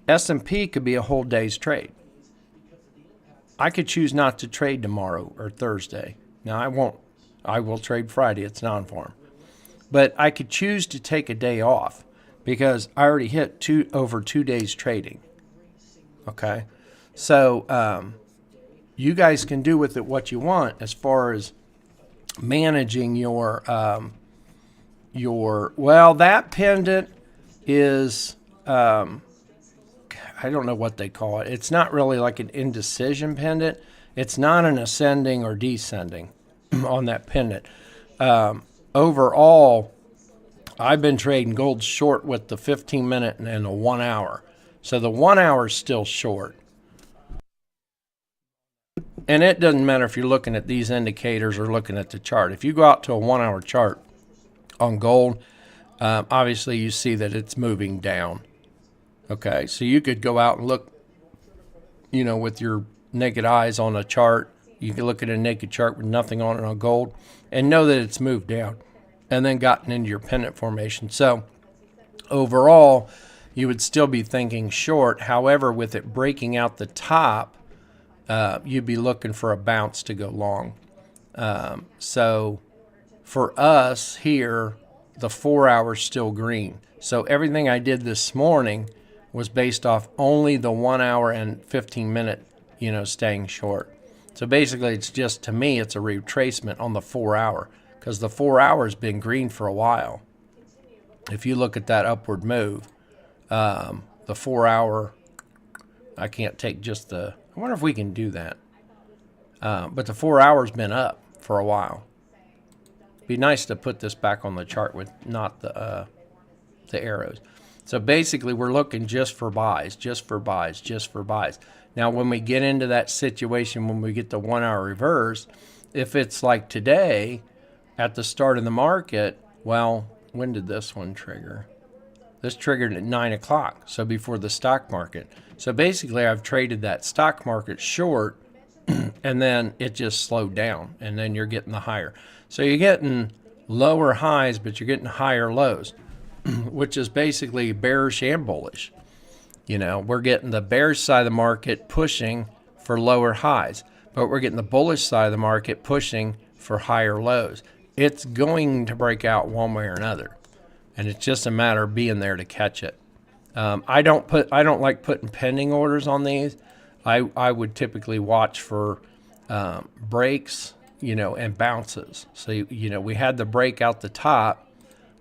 S&P could be a whole day's trade. I could choose not to trade tomorrow or Thursday. Now I won't. I will trade Friday. It's non-farm. But I could choose to take a day off because I already hit over 2 days trading. Okay. So you guys can do with it what you want as far as managing your that pendant is I don't know what they call it. It's not really like an indecision pendant. It's not an ascending or descending on that pendant. Overall, I've been trading gold short with the 15-minute and the 1 hour. So the 1 hour is still short. And it doesn't matter if you're looking at these indicators or looking at the chart. If you go out to a 1 hour chart on gold, obviously you see that it's moving down. Okay, so you could go out and look, with your naked eyes on a chart. You can look at a naked chart with nothing on it on gold and know that it's moved down and then gotten into your pendant formation. So overall, you would still be thinking short. However, with it breaking out the top, you'd be looking for a bounce to go long. So for us here, the 4 hour's still green. So everything I did this morning was based off only the 1 hour and 15-minute, staying short. So basically, it's just, to me, it's a retracement on the 4 hour because the 4 hour's been green for a while. If you look at that upward move, the 4 hour, I can't take just I wonder if we can do that. But the 4 hour's been up for a while. Be nice to put this back on the chart with not the arrows. So basically, we're looking just for buys, just for buys, just for buys. Now, when we get into that situation, when we get the 1 hour reverse, if it's like today at the start of the market, well, when did this one trigger? This triggered at 9 o'clock, so before the stock market. So basically, I've traded that stock market short, and then it just slowed down, and then you're getting the higher. So you're getting lower highs, but you're getting higher lows, which is basically bearish and bullish. We're getting the bearish side of the market pushing for lower highs, but we're getting the bullish side of the market pushing for higher lows. It's going to break out one way or another, and it's just a matter of being there to catch it. I don't like putting pending orders on these. I would typically watch for breaks, and bounces. So we had the break out the top,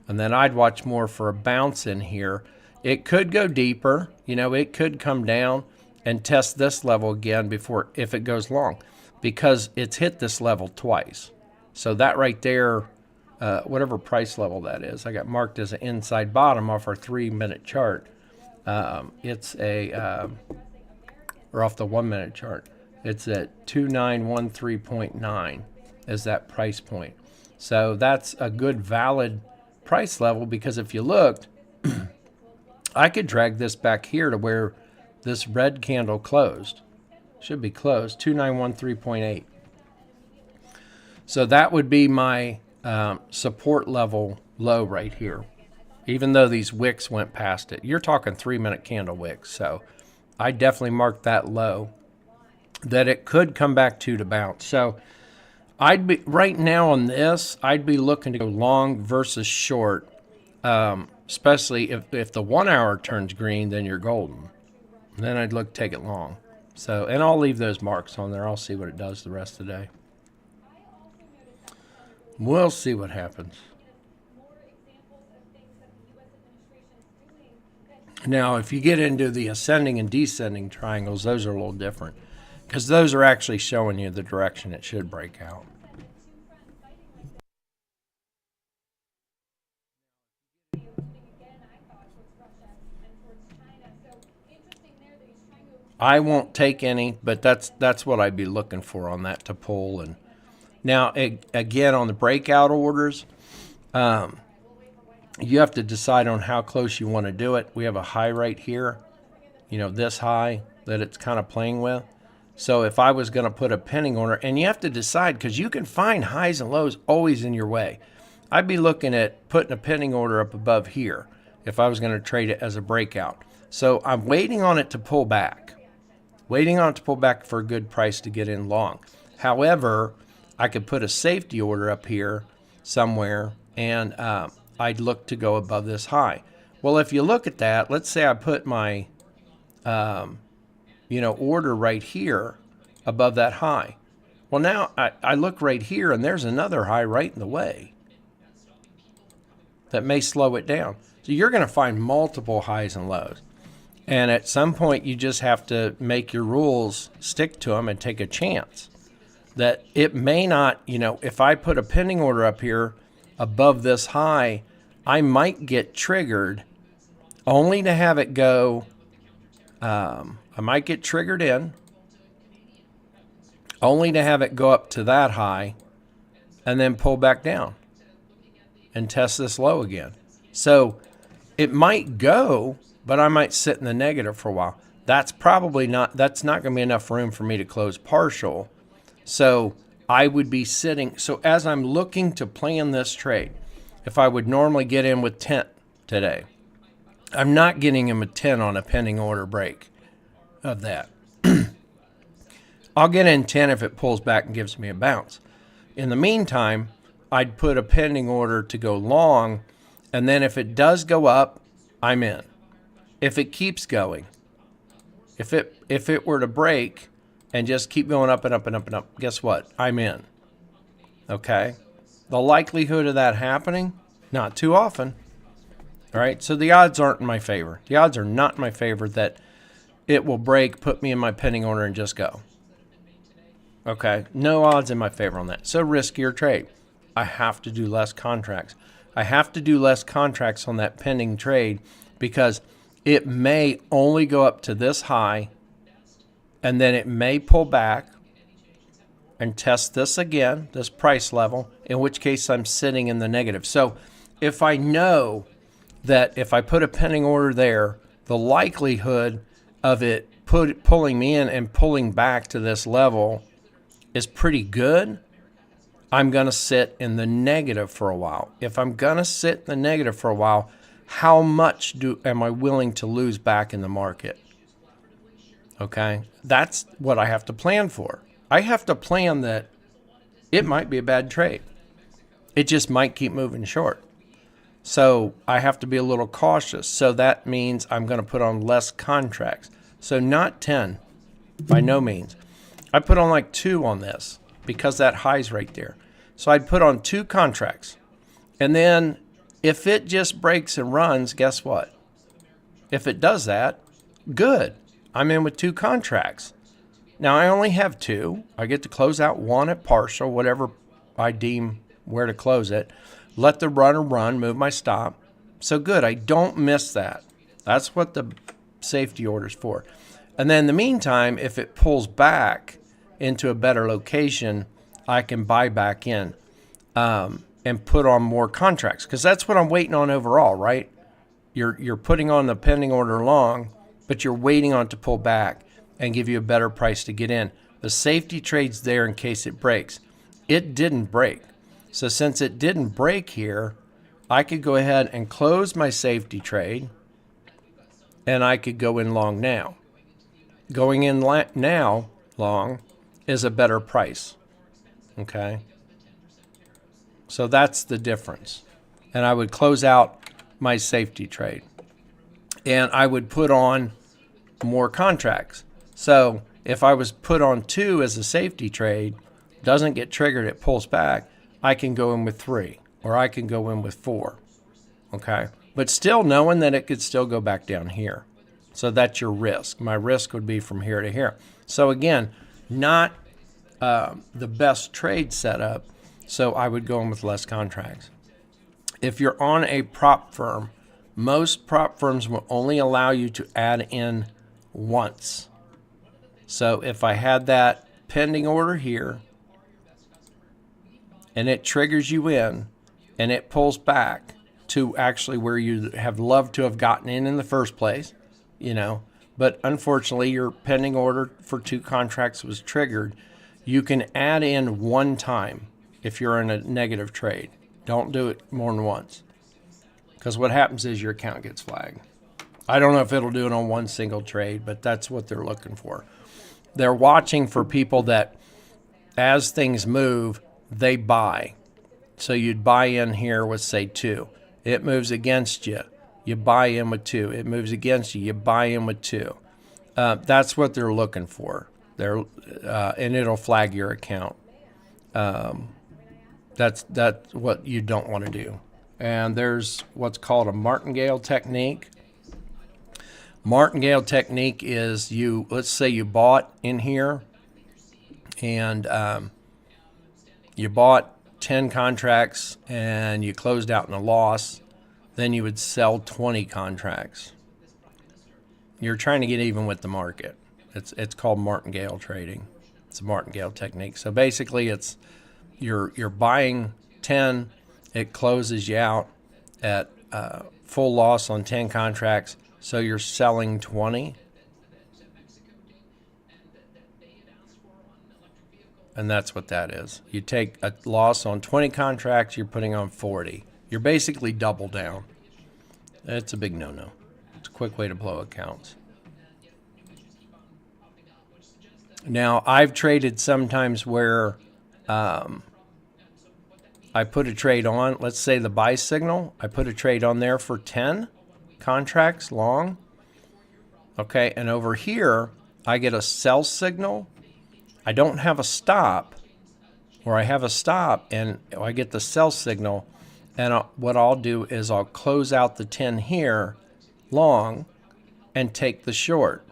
and then I'd watch more for a bounce in here. It could go deeper, it could come down and test this level again if it goes long, because it's hit this level twice. So that right there, whatever price level that is, I got marked as an inside bottom off our 3-minute chart. It's or off the 1 minute chart. It's at 2913.9 is that price point. So that's a good valid price level, because if you looked, I could drag this back here to where this red candle closed. Should be closed, 2913.8. So that would be my support level low right here, even though these wicks went past it. You're talking 3-minute candle wicks, so I definitely marked that low, that it could come back to bounce. So I'd be, right now on this, I'd be looking to go long versus short, especially if the 1 hour turns green, then you're golden. Then I'd look to take it long. So, and I'll leave those marks on there. I'll see what it does the rest of the day. We'll see what happens. Now, if you get into the ascending and descending triangles, those are a little different because those are actually showing you the direction it should break out. I won't take any, but that's what I'd be looking for on that to pull. And now, again, on the breakout orders, you have to decide on how close you want to do it. We have a high right here, this high that it's kind of playing with. So if I was going to put a pending order, and you have to decide because you can find highs and lows always in your way. I'd be looking at putting a pending order up above here if I was going to trade it as a breakout. So I'm waiting on it to pull back. Waiting on it to pull back for a good price to get in long. However, I could put a safety order up here somewhere, and I'd look to go above this high. Well, if you look at that, let's say I put my, order right here above that high. Well, now I look right here, and there's another high right in the way that may slow it down. So you're going to find multiple highs and lows. And at some point, you just have to make your rules, stick to them, and take a chance that it may not, if I put a pending order up here above this high, I might get triggered only to have it go, I might get triggered in, only to have it go up to that high and then pull back down and test this low again. So it might go, but I might sit in the negative for a while. That's not going to be enough room for me to close partial. So I would be sitting. So as I'm looking to plan this trade, if I would normally get in with 10 today, I'm not getting in with 10 on a pending order break of that. I'll get in 10 if it pulls back and gives me a bounce. In the meantime, I'd put a pending order to go long, and then if it does go up, I'm in. If it keeps going, if it were to break and just keep going up and up and up and up, guess what? I'm in. Okay? The likelihood of that happening, not too often. All right? So the odds aren't in my favor. The odds are not in my favor that it will break, put me in my pending order, and just go. Okay? No odds in my favor on that. So riskier trade. I have to do less contracts. I have to do less contracts on that pending trade because it may only go up to this high, and then it may pull back and test this again, this price level, in which case I'm sitting in the negative. So if I know that if I put a pending order there, the likelihood of it pulling me in and pulling back to this level is pretty good, I'm going to sit in the negative for a while. If I'm going to sit in the negative for a while, how much am I willing to lose back in the market? Okay, that's what I have to plan for. I have to plan that it might be a bad trade. It just might keep moving short. So I have to be a little cautious. So that means I'm going to put on less contracts. So not 10, by no means. I put on like 2 on this because that high's right there. So I'd put on 2 contracts. And then if it just breaks and runs, guess what? If it does that, good. I'm in with 2 contracts. Now, I only have 2. I get to close out 1 at partial, whatever I deem where to close it. Let the runner run, move my stop. So good. I don't miss that. That's what the safety order's for. And then in the meantime, if it pulls back into a better location, I can buy back in. And put on more contracts because that's what I'm waiting on overall, right? you're putting on the pending order long, but you're waiting on it to pull back and give you a better price to get in. The safety trade's there in case it breaks. It didn't break. So since it didn't break here, I could go ahead and close my safety trade, and I could go in long now. Going in now long is a better price. Okay? So that's the difference. And I would close out my safety trade. And I would put on more contracts. So if I was put on 2 as a safety trade, doesn't get triggered, it pulls back, I can go in with 3 or I can go in with 4. Okay? But still knowing that it could still go back down here. So that's your risk. My risk would be from here to here. So again, not the best trade setup. So I would go in with less contracts. If you're on a prop firm, most prop firms will only allow you to add in once. So if I had that pending order here and it triggers you in and it pulls back to actually where you have loved to have gotten in the first place, you know, but unfortunately your pending order for 2 contracts was triggered, you can add in one time if you're in a negative trade. Don't do it more than once, because what happens is your account gets flagged. I don't know if it'll do it on one single trade, but that's what they're looking for. They're watching for people that, as things move, they buy. So you'd buy in here with, say, 2. It moves against you. You buy in with 2. It moves against you. You buy in with 2. That's what they're looking for. And it'll flag your account. That's what you don't want to do. And there's what's called a martingale technique. Martingale technique is let's say you bought in here and you bought 10 contracts and you closed out in a loss. Then you would sell 20 contracts. You're trying to get even with the market. It's called martingale trading. It's a martingale technique. So basically it's you're buying 10, it closes you out at full loss on 10 contracts, so you're selling 20. And that's what that is. You take a loss on 20 contracts, you're putting on 40. You're basically double down. It's a big no-no. It's a quick way to blow accounts. Now, I've traded sometimes where I put a trade on, let's say the buy signal, I put a trade on there for 10 contracts long. Okay, and over here, I get a sell signal. I don't have a stop, or I have a stop and I get the sell signal. And what I'll do is I'll close out the 10 here long and take the short.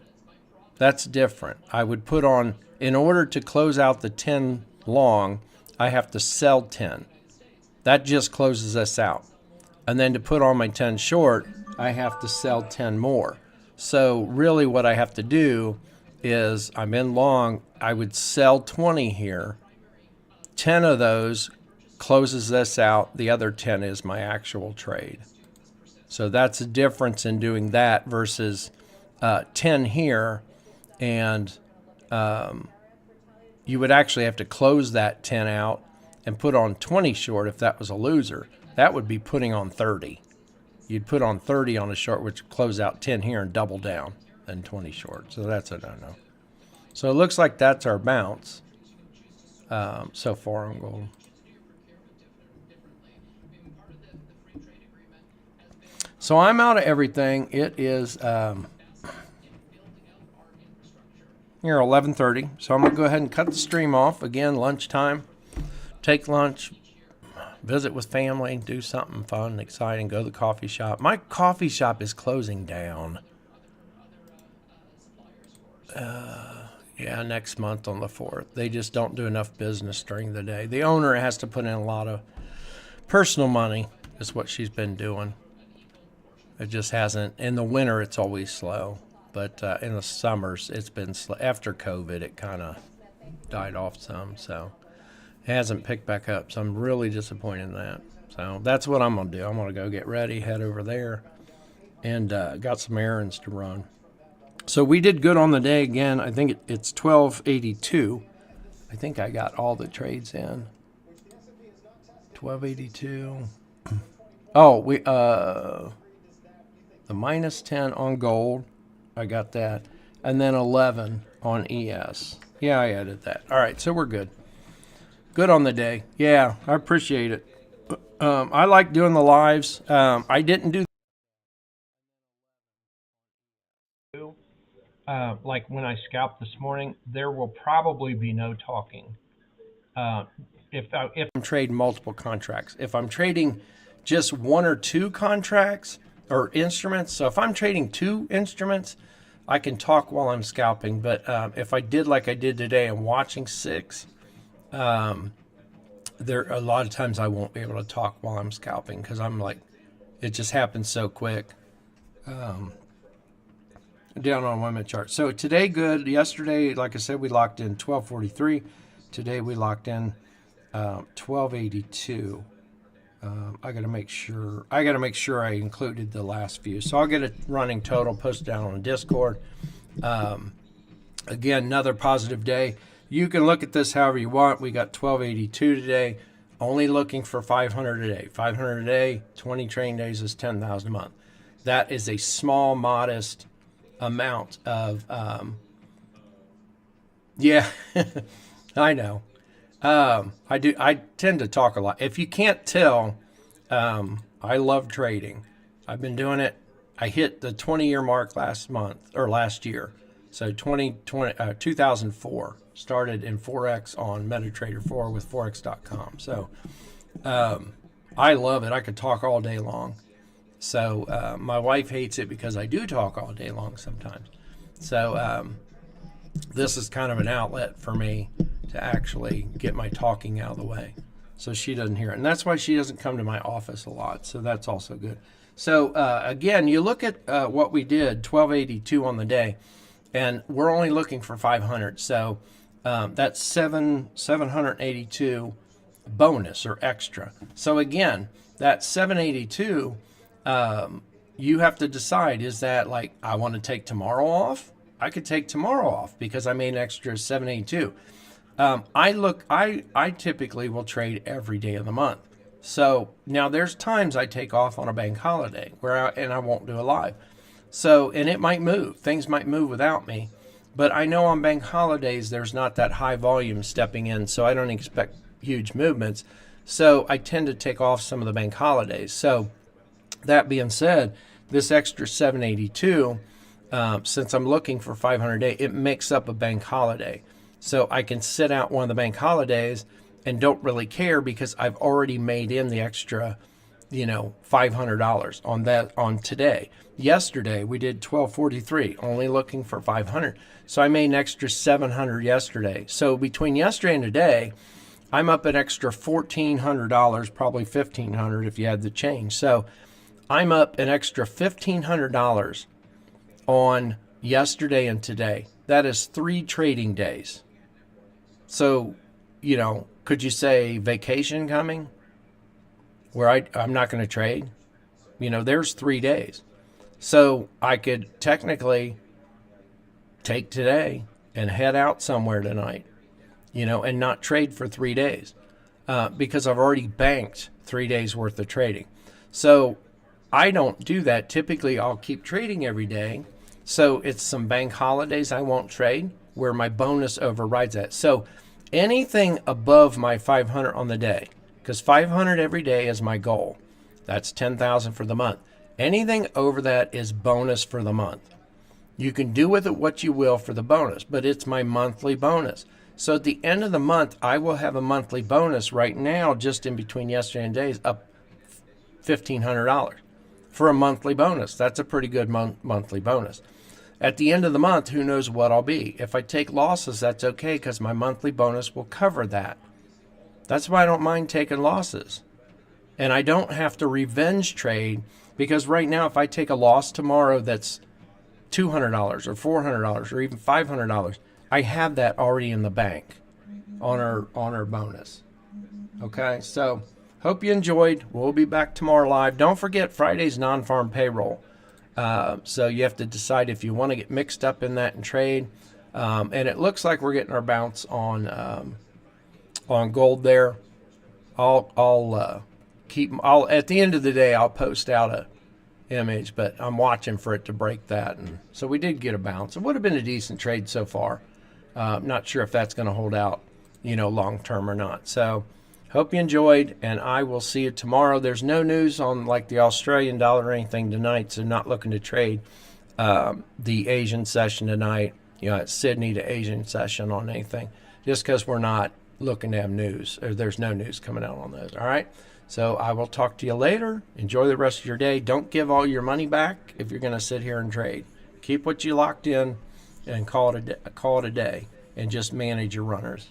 That's different. I would put on, in order to close out the 10 long, I have to sell 10. That just closes us out. And then to put on my 10 short, I have to sell 10 more. So really what I have to do is I'm in long, I would sell 20 here. 10 of those closes this out. The other 10 is my actual trade. So that's the difference in doing that versus 10 here. And you would actually have to close that 10 out and put on 20 short if that was a loser. That would be putting on 30. You'd put on 30 on a short, which would close out 10 here and double down and 20 short. So that's a no-no. So it looks like that's our bounce so far on gold. So I'm out of everything. It is here 11:30. So I'm going to go ahead and cut the stream off. Again, lunchtime. Take lunch, visit with family, do something fun, exciting, go to the coffee shop. My coffee shop is closing down. Yeah, next month on the 4th. They just don't do enough business during the day. The owner has to put in a lot of personal money, is what she's been doing. It just hasn't. In the winter, it's always slow. But in the summers, it's been slow. After COVID, it kind of died off some, so it hasn't picked back up. So I'm really disappointed in that. So that's what I'm going to do. I'm going to go get ready, head over there, and got some errands to run. So we did good on the day again. I think it's 1282. I think I got all the trades in. 1282. Oh, we the minus 10 on gold. I got that. And then 11 on ES. Yeah, I added that. All right, so we're good. Good on the day. Yeah, I appreciate it. I like doing the lives. I didn't do like when I scalped this morning. There will probably be no talking. If I'm trading multiple contracts, if I'm trading just one or two contracts or instruments, so if I'm trading two instruments, I can talk while I'm scalping. But if I did like I did today and watching six, there a lot of times I won't be able to talk while I'm scalping because I'm like, it just happens so quick. Down on 1 minute chart. So today good. Yesterday, like I said, we locked in 1243. Today we locked in 1282. I got to make sure I included the last few. So I'll get a running total posted down on Discord. Again, another positive day. You can look at this however you want. We got 1282 today. Only looking for 500 a day. 500 a day, 20 trading days is 10,000 a month. That is a small, modest amount of yeah. I know. I tend to talk a lot. If you can't tell, I love trading. I've been doing it. I hit the 20-year mark last year. So 2004 started in Forex on MetaTrader 4 with Forex.com. So I love it. I could talk all day long. So my wife hates it because I do talk all day long sometimes. So this is kind of an outlet for me to actually get my talking out of the way so she doesn't hear it. And that's why she doesn't come to my office a lot. So that's also good. So again, you look at what we did, 1282 on the day, and we're only looking for 500. So that's 782 bonus or extra. So again, that 782, you have to decide, is that like, I want to take tomorrow off? I could take tomorrow off because I made an extra 782. I typically will trade every day of the month. So now there's times I take off on a bank holiday and I won't do a live. So, and it might move. Things might move without me. But I know on bank holidays, there's not that high volume stepping in. So I don't expect huge movements. So I tend to take off some of the bank holidays. So that being said, this extra 782, since I'm looking for 500 a day, it makes up a bank holiday. So I can sit out one of the bank holidays and don't really care because I've already made in the extra, $500 on today. Yesterday we did 1243, only looking for 500. So I made an extra 700 yesterday. So between yesterday and today, I'm up an extra $1,400, probably $1,500 if you had the change. So I'm up an extra $1,500 on yesterday and today. That is 3 trading days. So, could you say vacation coming where I'm not going to trade? There's 3 days. So I could technically take today and head out somewhere tonight, and not trade for 3 days because I've already banked 3 days worth of trading. So I don't do that. Typically, I'll keep trading every day. So it's some bank holidays I won't trade where my bonus overrides that. So anything above my 500 on the day, because 500 every day is my goal. That's 10,000 for the month. Anything over that is bonus for the month. You can do with it what you will for the bonus, but it's my monthly bonus. So at the end of the month, I will have a monthly bonus right now, just in between yesterday and days, up $1,500 for a monthly bonus. That's a pretty good monthly bonus. At the end of the month, who knows what I'll be. If I take losses, that's okay because my monthly bonus will cover that. That's why I don't mind taking losses. And I don't have to revenge trade because right now, if I take a loss tomorrow that's $200 or $400 or even $500, I have that already in the bank on our bonus. Okay, so hope you enjoyed. We'll be back tomorrow live. Don't forget Friday's non-farm payroll. So you have to decide if you want to get mixed up in that and trade. And it looks like we're getting our bounce on gold there. I'll at the end of the day, I'll post out a image, but I'm watching for it to break that. And so we did get a bounce. It would have been a decent trade so far. Not sure if that's going to hold out, long term or not. So hope you enjoyed, and I will see you tomorrow. There's no news on like the Australian dollar or anything tonight, so not looking to trade the Asian session tonight. It's Sydney to Asian session on anything, just because we're not looking to have news, or there's no news coming out on those. All right. So I will talk to you later. Enjoy the rest of your day. Don't give all your money back if you're going to sit here and trade. Keep what you locked in and call it a day, and just manage your runners.